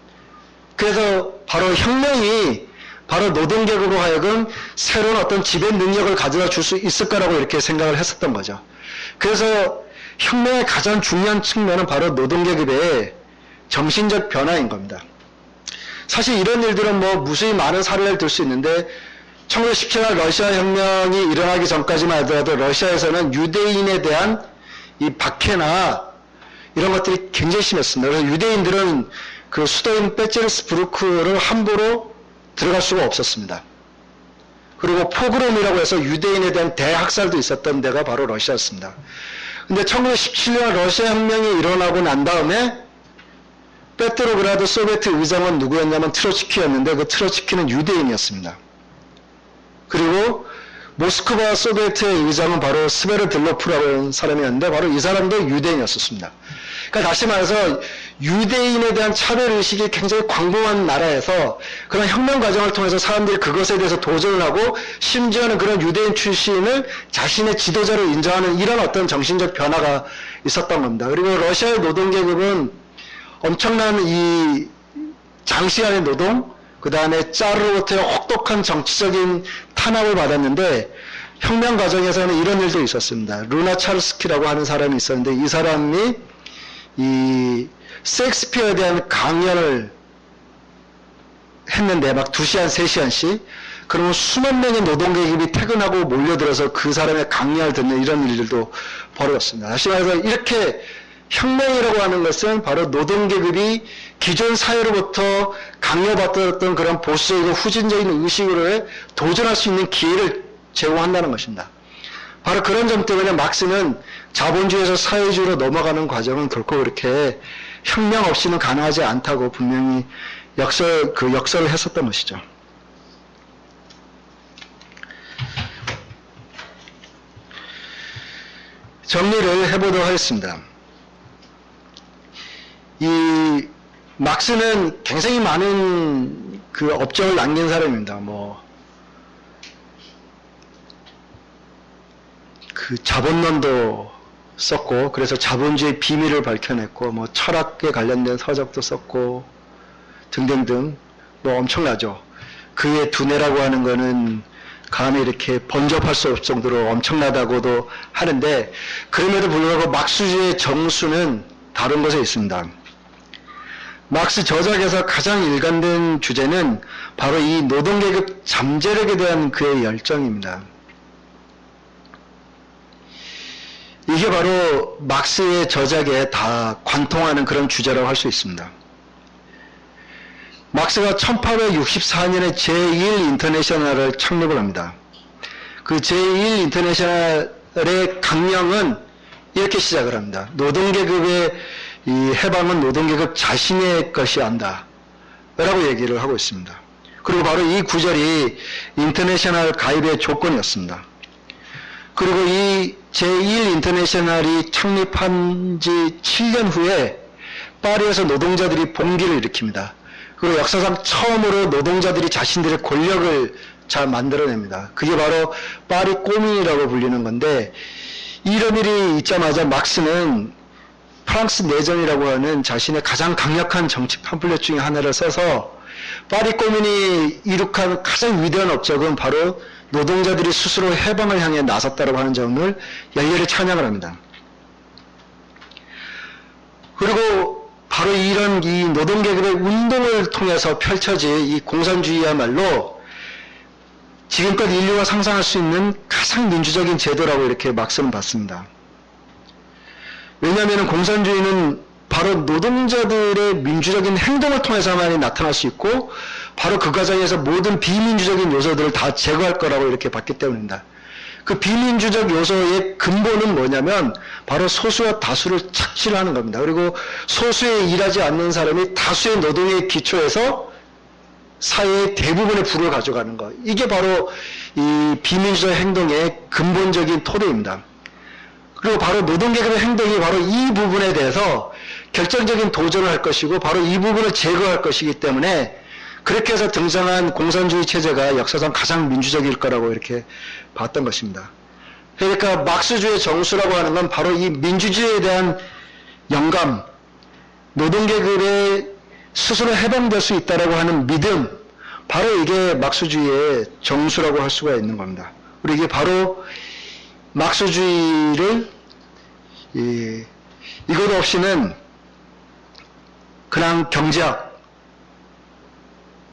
그래서 바로 혁명이 바로 노동계급으로 하여금 새로운 어떤 지배 능력을 가져다 줄 수 있을 거라고 이렇게 생각을 했었던 거죠. 그래서 혁명의 가장 중요한 측면은 바로 노동계급의 정신적 변화인 겁니다. 사실 이런 일들은 무수히 많은 사례를 들 수 있는데 1917년 러시아 혁명이 일어나기 전까지만 하더라도 러시아에서는 유대인에 대한 이 박해나 이런 것들이 굉장히 심했습니다. 그래서 유대인들은 그 수도인 페테르스부르크를 함부로 들어갈 수가 없었습니다. 그리고 포그롬이라고 해서 유대인에 대한 대학살도 있었던 데가 바로 러시아였습니다. 근데 1917년 러시아 혁명이 일어나고 난 다음에 페트로그라드 소비에트 의장은 누구였냐면 트로츠키였는데 그 트로츠키는 유대인이었습니다. 그리고 모스크바 소비에트의 의장은 바로 스베르들로프라고 하는 사람이었는데 바로 이 사람도 유대인이었습니다. 그러니까 다시 말해서 유대인에 대한 차별의식이 굉장히 광범한 나라에서 그런 혁명 과정을 통해서 사람들이 그것에 대해서 도전을 하고 심지어는 그런 유대인 출신을 자신의 지도자로 인정하는 이런 어떤 정신적 변화가 있었던 겁니다. 그리고 러시아의 노동계급은 엄청난 이 장시간의 노동, 그 다음에 짜르로부터의 혹독한 정치적인 탄압을 받았는데, 혁명 과정에서는 이런 일도 있었습니다. 루나 차르스키라고 하는 사람이 있었는데, 이 사람이 이 셰익스피어에 대한 강연을 했는데 막 2시간, 3시간씩, 그러면 수만 명의 노동계급이 퇴근하고 몰려들어서 그 사람의 강연을 듣는 이런 일들도 벌어졌습니다. 다시 말해서 이렇게 혁명이라고 하는 것은 바로 노동계급이 기존 사회로부터 강요받았던 그런 보수적이고 후진적인 의식으로 도전할 수 있는 기회를 제공한다는 것입니다. 바로 그런 점 때문에 막스는 자본주의에서 사회주의로 넘어가는 과정은 결코 그렇게 혁명 없이는 가능하지 않다고 분명히 역설을 했었던 것이죠. 정리를 해보도록 하겠습니다. 이 막스는 굉장히 많은 그 업적을 남긴 사람입니다. 그 자본론도 썼고, 그래서 자본주의 비밀을 밝혀냈고, 철학에 관련된 서적도 썼고, 등등등, 엄청나죠. 그의 두뇌라고 하는 거는 감히 이렇게 번접할 수 없을 정도로 엄청나다고도 하는데, 그럼에도 불구하고 막스주의의 정수는 다른 것에 있습니다. 막스 저작에서 가장 일관된 주제는 바로 이 노동계급 잠재력에 대한 그의 열정입니다. 이게 바로 막스의 저작에 다 관통하는 그런 주제라고 할 수 있습니다. 막스가 1864년에 제1 인터내셔널을 창립을 합니다. 그 제1 인터내셔널의 강령은 이렇게 시작을 합니다. 노동계급의 이 해방은 노동계급 자신의 것이 한다 라고 얘기를 하고 있습니다. 그리고 바로 이 구절이 인터내셔널 가입의 조건이었습니다. 그리고 이 제1 인터내셔널이 창립한 지 7년 후에 파리에서 노동자들이 봉기를 일으킵니다. 그리고 역사상 처음으로 노동자들이 자신들의 권력을 잘 만들어냅니다. 그게 바로 파리 꼬민이라고 불리는 건데, 이런 일이 있자마자 막스는 프랑스 내전이라고 하는 자신의 가장 강력한 정치 팜플렛 중에 하나를 써서 파리 꼬민이 이룩한 가장 위대한 업적은 바로 노동자들이 스스로 해방을 향해 나섰다고 하는 점을 열렬히 찬양을 합니다. 그리고 바로 이런 이 노동계급의 운동을 통해서 펼쳐진 이 공산주의야말로 지금껏 인류가 상상할 수 있는 가장 민주적인 제도라고 이렇게 막스는 봤습니다. 왜냐하면 공산주의는 바로 노동자들의 민주적인 행동을 통해서만이 나타날 수 있고, 바로 그 과정에서 모든 비민주적인 요소들을 다 제거할 거라고 이렇게 봤기 때문입니다. 그 비민주적 요소의 근본은 뭐냐면 바로 소수와 다수를 착취를 하는 겁니다. 그리고 소수에 일하지 않는 사람이 다수의 노동의 기초에서 사회의 대부분의 부를 가져가는 것. 이게 바로 이 비민주적 행동의 근본적인 토대입니다. 그리고 바로 노동계급의 행동이 바로 이 부분에 대해서 결정적인 도전을 할 것이고, 바로 이 부분을 제거할 것이기 때문에 그렇게 해서 등장한 공산주의 체제가 역사상 가장 민주적일 거라고 이렇게 봤던 것입니다. 그러니까 막스주의 정수라고 하는 건 바로 이 민주주의에 대한 영감, 노동계급의 스스로 해방될 수 있다라고 하는 믿음, 바로 이게 막스주의의 정수라고 할 수가 있는 겁니다. 그리고 이게 바로 막스주의를 이것 없이는 그냥 경제학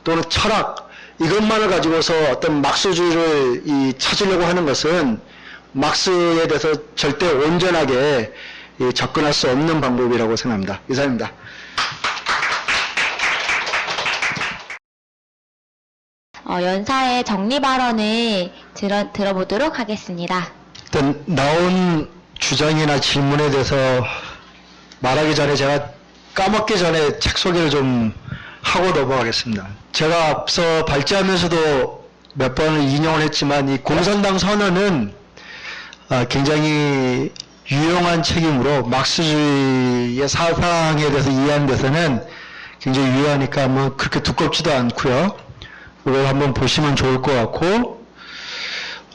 또는 철학 이것만을 가지고서 어떤 막스주의를 찾으려고 하는 것은 막스에 대해서 절대 온전하게 접근할 수 없는 방법이라고 생각합니다. 이상입니다. 연사의 정리 발언을 들어보도록 하겠습니다. 일단 나온 주장이나 질문에 대해서 말하기 전에 제가 까먹기 전에 책 소개를 좀 하고 넘어가겠습니다. 제가 앞서 발제하면서도 몇 번을 인용을 했지만 이 공산당 선언은 굉장히 유용한 책이므로 막스주의의 사상에 대해서 이해하는 데서는 굉장히 유효하니까 뭐 그렇게 두껍지도 않고요. 이걸 한번 보시면 좋을 것 같고,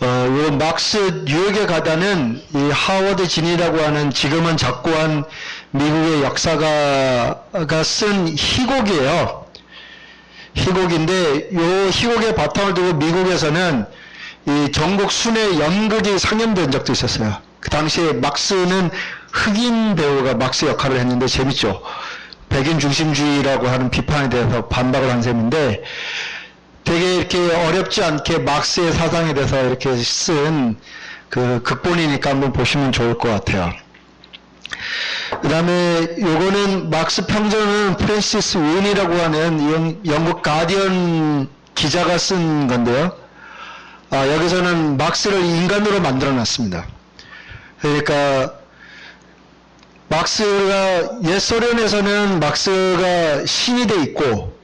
이 막스 뉴욕에 가다는 이 하워드 진이라고 하는 지금은 작고한 미국의 역사가가 쓴 희곡이에요. 희곡인데 이 희곡의 바탕을 두고 미국에서는 이 전국 순회 연극이 상영된 적도 있었어요. 그 당시에 막스는 흑인 배우가 막스 역할을 했는데 재밌죠. 백인 중심주의라고 하는 비판에 대해서 반박을 한 셈인데 되게 이렇게 어렵지 않게 막스의 사상에 대해서 이렇게 쓴 그 극본이니까 한번 보시면 좋을 것 같아요. 그 다음에 요거는 막스 평전은 프랜시스 윈이라고 하는 영국 가디언 기자가 쓴 건데요. 여기서는 막스를 인간으로 만들어 놨습니다. 그러니까 막스가 옛 소련에서는 막스가 신이 돼 있고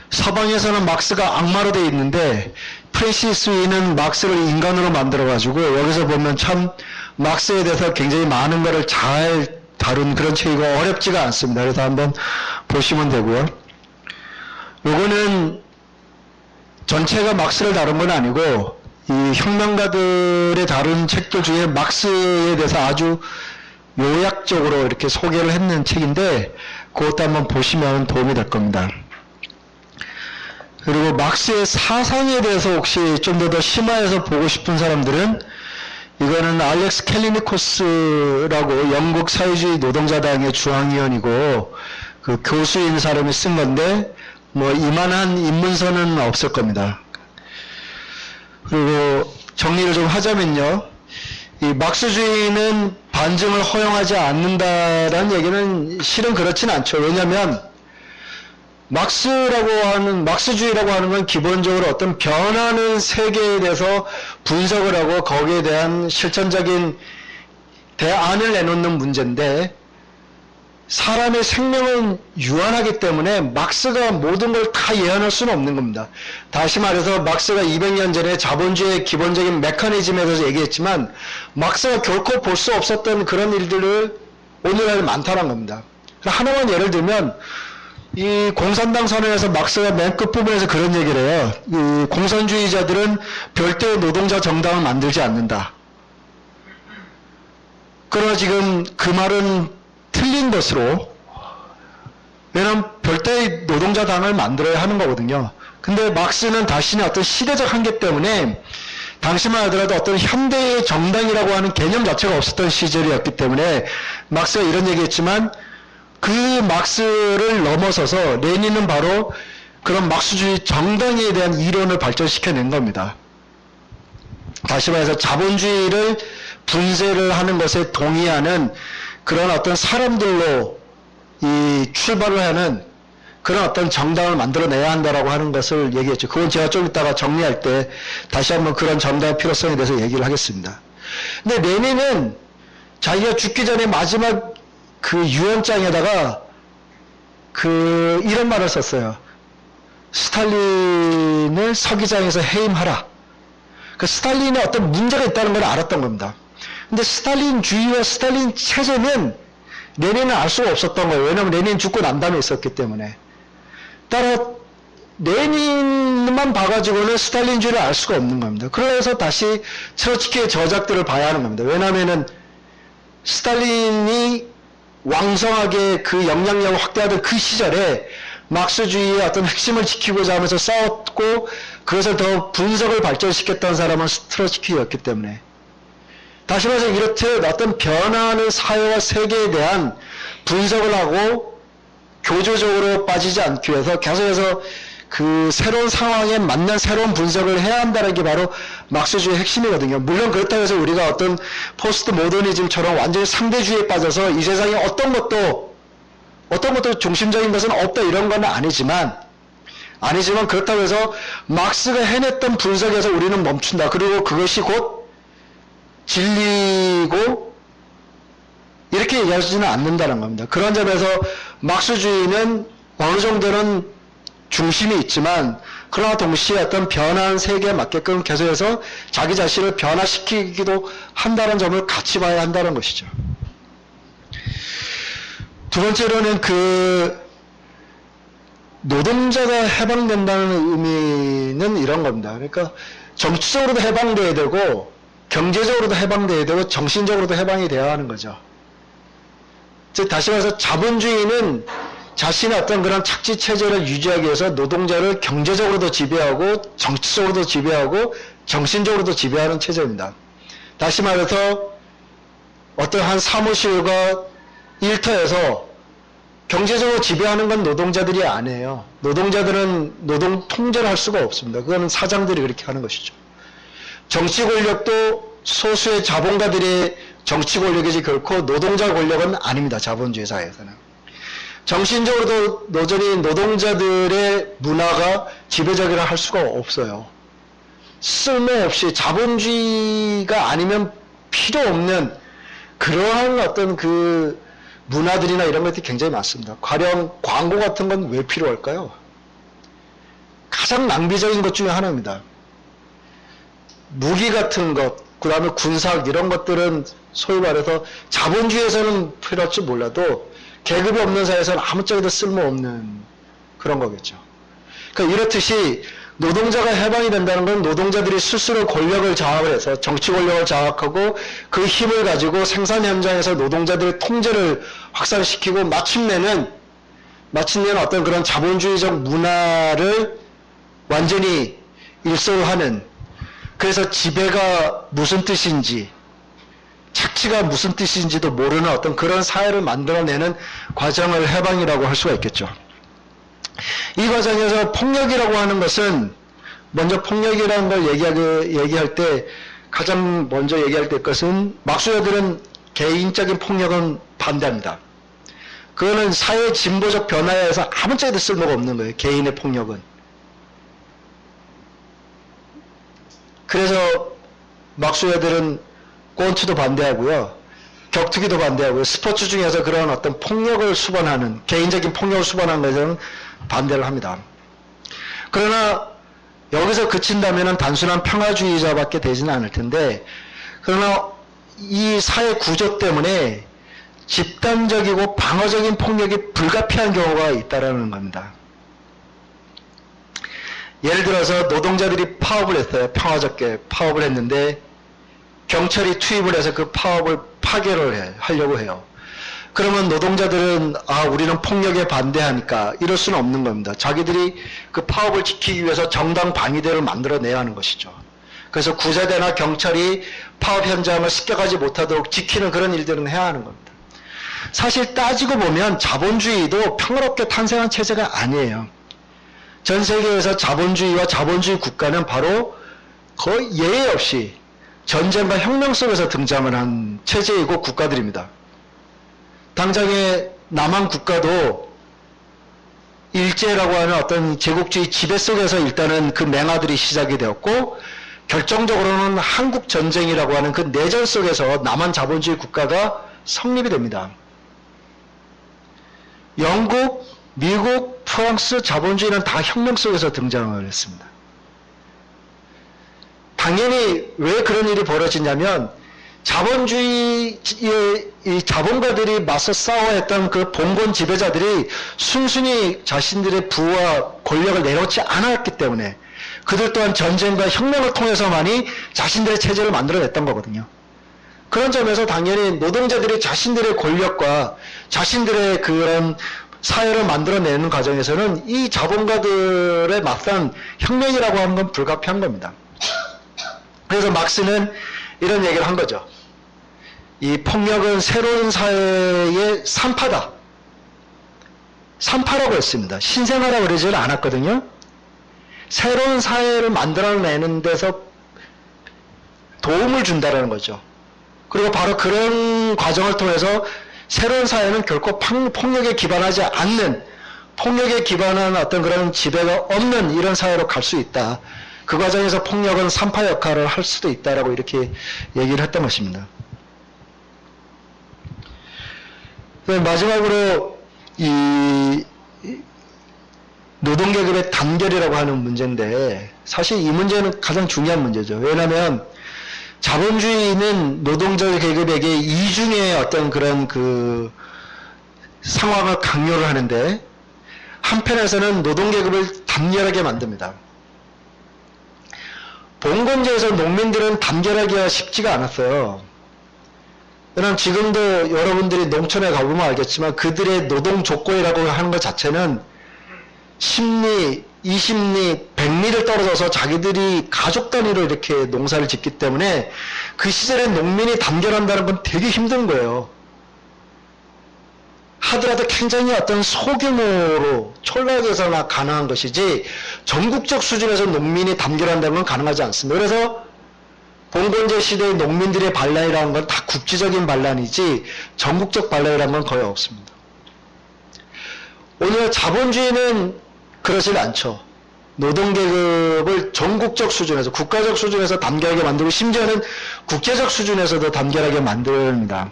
서방에서는 막스가 악마로 돼 있는데 프랜시스 윈은 막스를 인간으로 만들어 가지고 여기서 보면 참 막스에 대해서 굉장히 많은 것을 잘 다룬 그런 책이고 어렵지가 않습니다. 그래서 한번 보시면 되고요. 요거는 전체가 막스를 다룬 건 아니고 이 혁명가들의 다룬 책들 중에 막스에 대해서 아주 요약적으로 이렇게 소개를 했는 책인데 그것도 한번 보시면 도움이 될 겁니다. 그리고 막스의 사상에 대해서 혹시 좀 더 심화해서 보고 싶은 사람들은 이거는 알렉스 캘리니코스라고 영국 사회주의 노동자당의 중앙위원이고 그 교수인 사람이 쓴 건데 뭐 이만한 입문서는 없을 겁니다. 그리고 정리를 좀 하자면요. 이 막스주의는 반증을 허용하지 않는다라는 얘기는 실은 그렇진 않죠. 왜냐하면 막스주의라고 하는 건 기본적으로 어떤 변하는 세계에 대해서 분석을 하고 거기에 대한 실천적인 대안을 내놓는 문제인데 사람의 생명은 유한하기 때문에 막스가 모든 걸 다 예언할 수는 없는 겁니다. 다시 말해서 막스가 200년 전에 자본주의의 기본적인 메커니즘에 대해서 얘기했지만 막스가 결코 볼 수 없었던 그런 일들을 오늘날 많다는 겁니다. 하나만 예를 들면 이 공산당 선언에서 막스가 맨 끝부분에서 그런 얘기를 해요. 이 공산주의자들은 별도의 노동자 정당을 만들지 않는다. 그러나 지금 그 말은 틀린 것으로, 왜냐하면 별도의 노동자 당을 만들어야 하는 거거든요. 근데 막스는 자신의 어떤 시대적 한계 때문에 당시만 하더라도 어떤 현대의 정당이라고 하는 개념 자체가 없었던 시절이었기 때문에 막스가 이런 얘기했지만 그 막스를 넘어서서 레닌은 바로 그런 막스주의 정당에 대한 이론을 발전시켜낸 겁니다. 다시 말해서 자본주의를 분쇄를 하는 것에 동의하는 그런 어떤 사람들로 이 출발을 하는 그런 어떤 정당을 만들어내야 한다라고 하는 것을 얘기했죠. 그건 제가 좀 이따가 정리할 때 다시 한번 그런 정당의 필요성에 대해서 얘기를 하겠습니다. 근데 레닌은 자기가 죽기 전에 마지막 그 유언장에다가 이런 말을 썼어요. 스탈린을 서기장에서 해임하라. 그 스탈린에 어떤 문제가 있다는 걸 알았던 겁니다. 근데 스탈린주의와 스탈린 체제는 레닌은 알 수가 없었던 거예요. 왜냐하면 레닌 죽고 난 다음에 있었기 때문에. 따라 레닌만 봐가지고는 스탈린주의를 알 수가 없는 겁니다. 그래서 다시 트로츠키의 저작들을 봐야 하는 겁니다. 왜냐하면은 스탈린이 왕성하게 그 영향력을 확대하던 그 시절에 막스주의의 어떤 핵심을 지키고자 하면서 싸웠고 그것을 더 분석을 발전시켰던 사람은 트로츠키였기 때문에. 다시 말해서 이렇듯 어떤 변화하는 사회와 세계에 대한 분석을 하고 교조적으로 빠지지 않기 위해서 계속해서 그 새로운 상황에 맞는 새로운 분석을 해야 한다는 게 바로 막스주의의 핵심이거든요. 물론 그렇다고 해서 우리가 어떤 포스트 모더니즘처럼 완전히 상대주의에 빠져서 이 세상에 어떤 것도 중심적인 것은 없다 이런 건 아니지만 그렇다고 해서 막스가 해냈던 분석에서 우리는 멈춘다. 그리고 그것이 곧 진리고 이렇게 얘기하지는 않는다는 겁니다. 그런 점에서 막스주의는 어느 정도는 중심이 있지만 그러나 동시에 어떤 변화한 세계에 맞게끔 계속해서 자기 자신을 변화시키기도 한다는 점을 같이 봐야 한다는 것이죠. 두 번째로는 그 노동자가 해방된다는 의미는 이런 겁니다. 그러니까 정치적으로도 해방돼야 되고 경제적으로도 해방돼야 되고 정신적으로도 해방이 되어야 하는 거죠. 즉 다시 말해서 자본주의는 자신의 어떤 그런 착취 체제를 유지하기 위해서 노동자를 경제적으로도 지배하고 정치적으로도 지배하고 정신적으로도 지배하는 체제입니다. 다시 말해서 어떤 한 사무실과 일터에서 경제적으로 지배하는 건 노동자들이 아니에요. 노동자들은 노동 통제를 할 수가 없습니다. 그거는 사장들이 그렇게 하는 것이죠. 정치 권력도 소수의 자본가들의 정치 권력이지 결코 노동자 권력은 아닙니다. 자본주의 사회에서는. 정신적으로도 여전히 노동자들의 문화가 지배적이라 할 수가 없어요. 쓸모없이 자본주의가 아니면 필요 없는 그러한 어떤 그 문화들이나 이런 것들이 굉장히 많습니다. 가령 광고 같은 건 왜 필요할까요? 가장 낭비적인 것 중에 하나입니다. 무기 같은 것, 그 다음에 군사학 이런 것들은 소위 말해서 자본주의에서는 필요할지 몰라도 계급이 없는 사회에서는 아무짝에도 쓸모없는 그런 거겠죠. 그러니까 이렇듯이 노동자가 해방이 된다는 건 노동자들이 스스로 권력을 장악을 해서 정치 권력을 장악하고 그 힘을 가지고 생산 현장에서 노동자들의 통제를 확산시키고 마침내는 어떤 그런 자본주의적 문화를 완전히 일소하는, 그래서 지배가 무슨 뜻인지 착취가 무슨 뜻인지도 모르는 어떤 그런 사회를 만들어내는 과정을 해방이라고 할 수가 있겠죠. 이 과정에서 폭력이라고 하는 것은 먼저 폭력이라는 걸 얘기할 때 가장 먼저 얘기할 때 것은 막수자들은 개인적인 폭력은 반대합니다. 그거는 사회 진보적 변화에서 아무짝에도 쓸모가 없는 거예요. 개인의 폭력은. 그래서 막수자들은 꼰투도 반대하고요. 격투기도 반대하고요. 스포츠 중에서 그런 어떤 폭력을 수반하는, 개인적인 폭력을 수반하는 것은 반대를 합니다. 그러나 여기서 그친다면 단순한 평화주의자밖에 되지는 않을 텐데, 그러나 이 사회 구조 때문에 집단적이고 방어적인 폭력이 불가피한 경우가 있다는 겁니다. 예를 들어서 노동자들이 파업을 했어요. 평화적게 파업을 했는데 경찰이 투입을 해서 그 파업을 파괴를 하려고 해요. 그러면 노동자들은 우리는 폭력에 반대하니까 이럴 수는 없는 겁니다. 자기들이 그 파업을 지키기 위해서 정당 방위대를 만들어내야 하는 것이죠. 그래서 구세대나 경찰이 파업 현장을 습격하지 못하도록 지키는 그런 일들은 해야 하는 겁니다. 사실 따지고 보면 자본주의도 평화롭게 탄생한 체제가 아니에요. 전 세계에서 자본주의와 자본주의 국가는 바로 거의 예외 없이 전쟁과 혁명 속에서 등장을 한 체제이고 국가들입니다. 당장의 남한 국가도 일제라고 하는 어떤 제국주의 지배 속에서 일단은 그 맹화들이 시작이 되었고, 결정적으로는 한국 전쟁이라고 하는 그 내전 속에서 남한 자본주의 국가가 성립이 됩니다. 영국, 미국, 프랑스 자본주의는 다 혁명 속에서 등장을 했습니다. 당연히 왜 그런 일이 벌어지냐면 자본주의의 이 자본가들이 맞서 싸워했던 그 봉건 지배자들이 순순히 자신들의 부와 권력을 내놓지 않았기 때문에 그들 또한 전쟁과 혁명을 통해서만이 자신들의 체제를 만들어냈던 거거든요. 그런 점에서 당연히 노동자들이 자신들의 권력과 자신들의 그런 사회를 만들어내는 과정에서는 이 자본가들의 맞선 혁명이라고 하는 건 불가피한 겁니다. 그래서 막스는 이런 얘기를 한 거죠. 이 폭력은 새로운 사회의 산파다. 산파라고 했습니다. 신생아라고 그러지는 않았거든요. 새로운 사회를 만들어내는 데서 도움을 준다는 거죠. 그리고 바로 그런 과정을 통해서 새로운 사회는 결코 폭력에 기반하지 않는, 폭력에 기반한 어떤 그런 지배가 없는 이런 사회로 갈 수 있다. 그 과정에서 폭력은 산파 역할을 할 수도 있다라고 이렇게 얘기를 했던 것입니다. 마지막으로 이 노동계급의 단결이라고 하는 문제인데, 사실 이 문제는 가장 중요한 문제죠. 왜냐하면 자본주의는 노동자 계급에게 이중의 어떤 그런 그 상황을 강요를 하는데, 한편에서는 노동계급을 단결하게 만듭니다. 봉건제에서 농민들은 단결하기가 쉽지가 않았어요. 왜냐하면 지금도 여러분들이 농촌에 가보면 알겠지만 그들의 노동 조건이라고 하는 것 자체는 10리, 20리, 100리를 떨어져서 자기들이 가족 단위로 이렇게 농사를 짓기 때문에 그 시절에 농민이 단결한다는 건 되게 힘든 거예요. 하더라도 굉장히 어떤 소규모로 촌락에서나 가능한 것이지 전국적 수준에서 농민이 단결한다는 건 가능하지 않습니다. 그래서 봉건제 시대의 농민들의 반란이라는 건 다 국지적인 반란이지 전국적 반란이라는 건 거의 없습니다. 오늘 자본주의는 그러질 않죠. 노동계급을 전국적 수준에서, 국가적 수준에서 단결하게 만들고 심지어는 국제적 수준에서도 단결하게 만듭니다.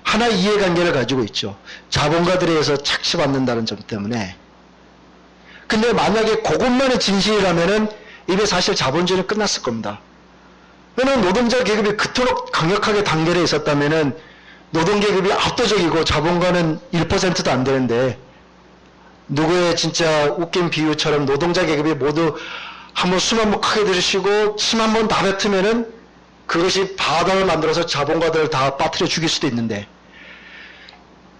하나의 이해관계를 가지고 있죠. 자본가들에 의해서 착취받는다는 점 때문에. 근데 만약에 그것만이 진실이라면은 이게 사실 자본주의는 끝났을 겁니다. 왜냐하면 노동자 계급이 그토록 강력하게 단결해 있었다면은 노동계급이 압도적이고 자본가는 1%도 안 되는데 누구의 진짜 웃긴 비유처럼 노동자 계급이 모두 한번 숨 한번 크게 들이쉬고 침 한번 다 뱉으면은 그것이 바다를 만들어서 자본가들을 다 빠뜨려 죽일 수도 있는데,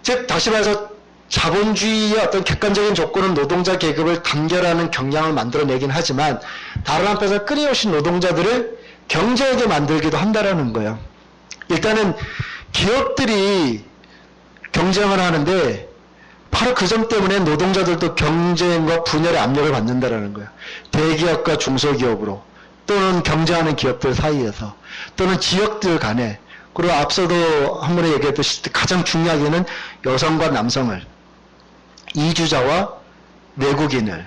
즉 다시 말해서 자본주의의 어떤 객관적인 조건은 노동자 계급을 단결하는 경향을 만들어내긴 하지만 다른 한편에서 끊임없이 노동자들을 경제하게 만들기도 한다라는 거예요. 일단은 기업들이 경쟁을 하는데 바로 그 점 때문에 노동자들도 경쟁과 분열의 압력을 받는다라는 거예요. 대기업과 중소기업으로, 또는 경쟁하는 기업들 사이에서, 또는 지역들 간에, 그리고 앞서도 한 번에 얘기했듯이 가장 중요하게는 여성과 남성을, 이주자와 외국인을,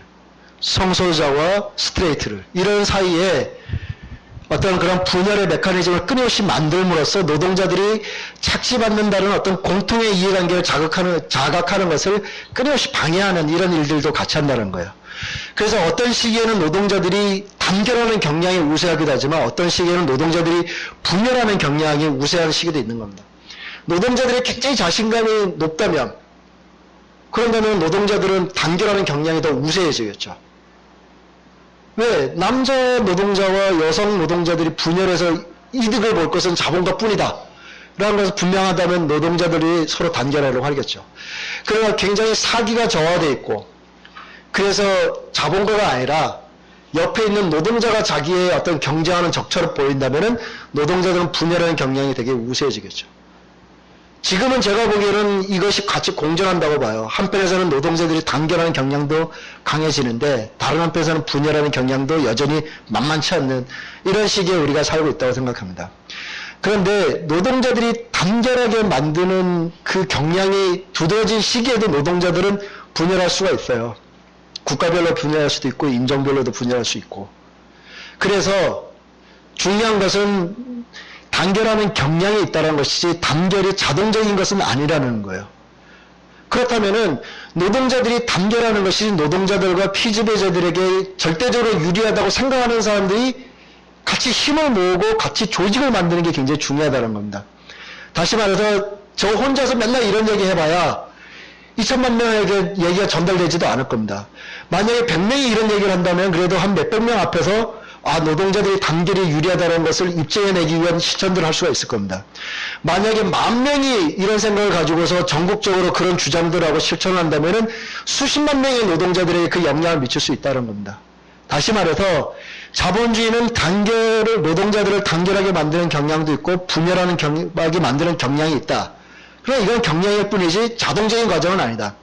성소자와 스트레이트를, 이런 사이에 어떤 그런 분열의 메커니즘을 끊임없이 만들므로써 노동자들이 착취받는다는 어떤 공통의 이해관계를 자각하는 것을 끊임없이 방해하는 이런 일들도 같이 한다는 거예요. 그래서 어떤 시기에는 노동자들이 단결하는 경향이 우세하기도 하지만 어떤 시기에는 노동자들이 분열하는 경향이 우세한 시기도 있는 겁니다. 노동자들이 굉장히 자신감이 높다면, 그런다면 노동자들은 단결하는 경향이 더 우세해지겠죠. 왜? 남자 노동자와 여성 노동자들이 분열해서 이득을 볼 것은 자본가뿐이다 라는 것을 분명하다면 노동자들이 서로 단결하려고 하겠죠. 그러나 굉장히 사기가 저하되어 있고, 그래서 자본가가 아니라 옆에 있는 노동자가 자기의 어떤 경쟁하는 적처럼 보인다면은 노동자들은 분열하는 경향이 되게 우세해지겠죠. 지금은 제가 보기에는 이것이 같이 공존한다고 봐요. 한편에서는 노동자들이 단결하는 경향도 강해지는데 다른 한편에서는 분열하는 경향도 여전히 만만치 않는 이런 시기에 우리가 살고 있다고 생각합니다. 그런데 노동자들이 단결하게 만드는 그 경향이 두드러진 시기에도 노동자들은 분열할 수가 있어요. 국가별로 분열할 수도 있고 인종별로도 분열할 수 있고. 그래서 중요한 것은 단결하는 경향이 있다는 것이지 단결이 자동적인 것은 아니라는 거예요. 그렇다면은 노동자들이 단결하는 것이 노동자들과 피지배자들에게 절대적으로 유리하다고 생각하는 사람들이 같이 힘을 모으고 같이 조직을 만드는 게 굉장히 중요하다는 겁니다. 다시 말해서 저 혼자서 맨날 이런 얘기 해봐야 2천만 명에게 얘기가 전달되지도 않을 겁니다. 만약에 100명이 이런 얘기를 한다면 그래도 한 몇백 명 앞에서 노동자들이 단결이 유리하다는 것을 입증해내기 위한 실천들을 할 수가 있을 겁니다. 만약에 10,000명이 이런 생각을 가지고서 전국적으로 그런 주장들하고 실천을 한다면은 수십만 명의 노동자들에게 그 영향을 미칠 수 있다는 겁니다. 다시 말해서 자본주의는 노동자들을 단결하게 만드는 경향도 있고 분열하는 경향하게 만드는 경향이 있다. 그러나 이건 경향일 뿐이지 자동적인 과정은 아니다.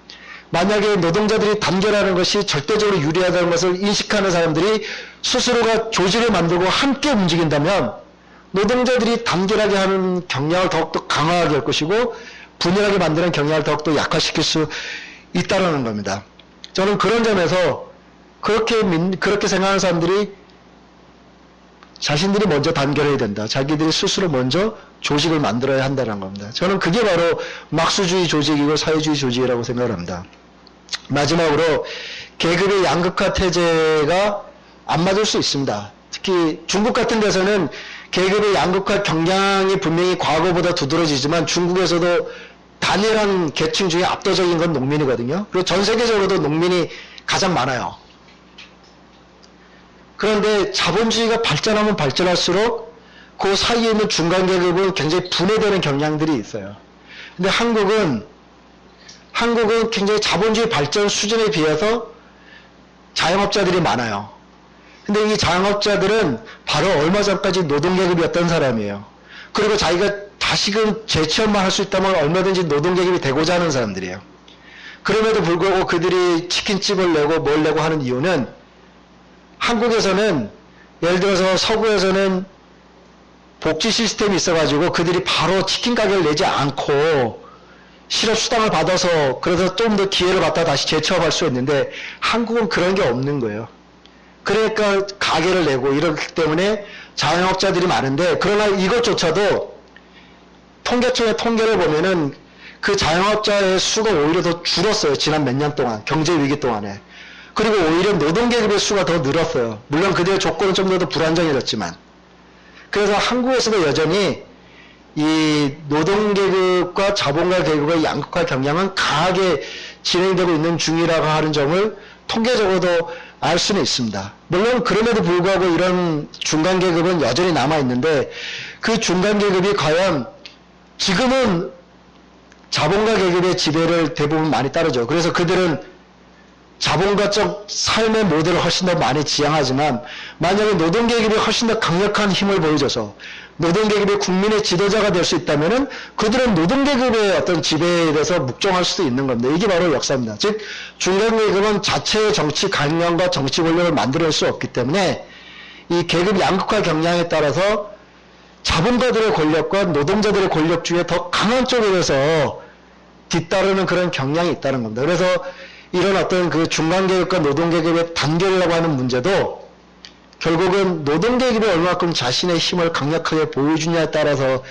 만약에 노동자들이 단결하는 것이 절대적으로 유리하다는 것을 인식하는 사람들이 스스로가 조직을 만들고 함께 움직인다면 노동자들이 단결하게 하는 경향을 더욱더 강화하게 할 것이고 분열하게 만드는 경향을 더욱더 약화시킬 수 있다는 겁니다. 저는 그런 점에서 그렇게 생각하는 사람들이 자신들이 먼저 단결해야 된다. 자기들이 스스로 먼저 조직을 만들어야 한다는 겁니다. 저는 그게 바로 막수주의 조직이고 사회주의 조직이라고 생각을 합니다. 마지막으로 계급의 양극화 태제가 안 맞을 수 있습니다. 특히 중국 같은 데서는 계급의 양극화 경향이 분명히 과거보다 두드러지지만 중국에서도 단일한 계층 중에 압도적인 건 농민이거든요. 그리고 전 세계적으로도 농민이 가장 많아요. 그런데 자본주의가 발전하면 발전할수록 그 사이에 있는 중간 계급은 굉장히 분해되는 경향들이 있어요. 근데 한국은 굉장히 자본주의 발전 수준에 비해서 자영업자들이 많아요. 근데 이 자영업자들은 바로 얼마 전까지 노동계급이었던 사람이에요. 그리고 자기가 다시금 재취업만 할 수 있다면 얼마든지 노동계급이 되고자 하는 사람들이에요. 그럼에도 불구하고 그들이 치킨집을 내고 뭘 내고 하는 이유는 한국에서는 예를 들어서 서구에서는 복지 시스템이 있어가지고 그들이 바로 치킨 가게를 내지 않고 실업수당을 받아서 그래서 좀 더 기회를 갖다 다시 재취업할 수 있는데 한국은 그런 게 없는 거예요. 그러니까 가게를 내고 이렇기 때문에 자영업자들이 많은데 그러나 이것조차도 통계청의 통계를 보면은 그 자영업자의 수가 오히려 더 줄었어요. 지난 몇 년 동안 경제 위기 동안에. 그리고 오히려 노동계급의 수가 더 늘었어요. 물론 그들의 조건은 좀 더 불안정해졌지만. 그래서 한국에서도 여전히 이 노동계급과 자본가 계급의 양극화 경향은 강하게 진행되고 있는 중이라고 하는 점을 통계적으로도 알 수는 있습니다. 물론 그럼에도 불구하고 이런 중간계급은 여전히 남아있는데 그 중간계급이 과연 지금은 자본가 계급의 지배를 대부분 많이 따르죠. 그래서 그들은 자본가적 삶의 모델을 훨씬 더 많이 지향하지만 만약에 노동계급이 훨씬 더 강력한 힘을 보여줘서 노동계급이 국민의 지도자가 될 수 있다면은 그들은 노동계급의 어떤 지배에 대해서 묵종할 수도 있는 겁니다. 이게 바로 역사입니다. 즉 중간계급은 자체의 정치 강령과 정치 권력을 만들어낼 수 없기 때문에 이 계급 양극화 경향에 따라서 자본가들의 권력과 노동자들의 권력 중에 더 강한 쪽에 대해서 뒤따르는 그런 경향이 있다는 겁니다. 그래서 이런 어떤 그 중간계급과 노동계급의 단결이라고 하는 문제도 결국은 노동계급이 얼마큼 자신의 힘을 강력하게 보여주냐에 따라서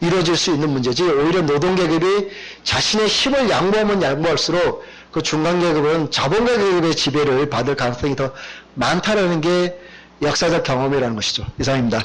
이루어질 수 있는 문제지 오히려 노동계급이 자신의 힘을 양보하면 양보할수록 그 중간계급은 자본가 계급의 지배를 받을 가능성이 더 많다는 게 역사적 경험이라는 것이죠. 이상입니다.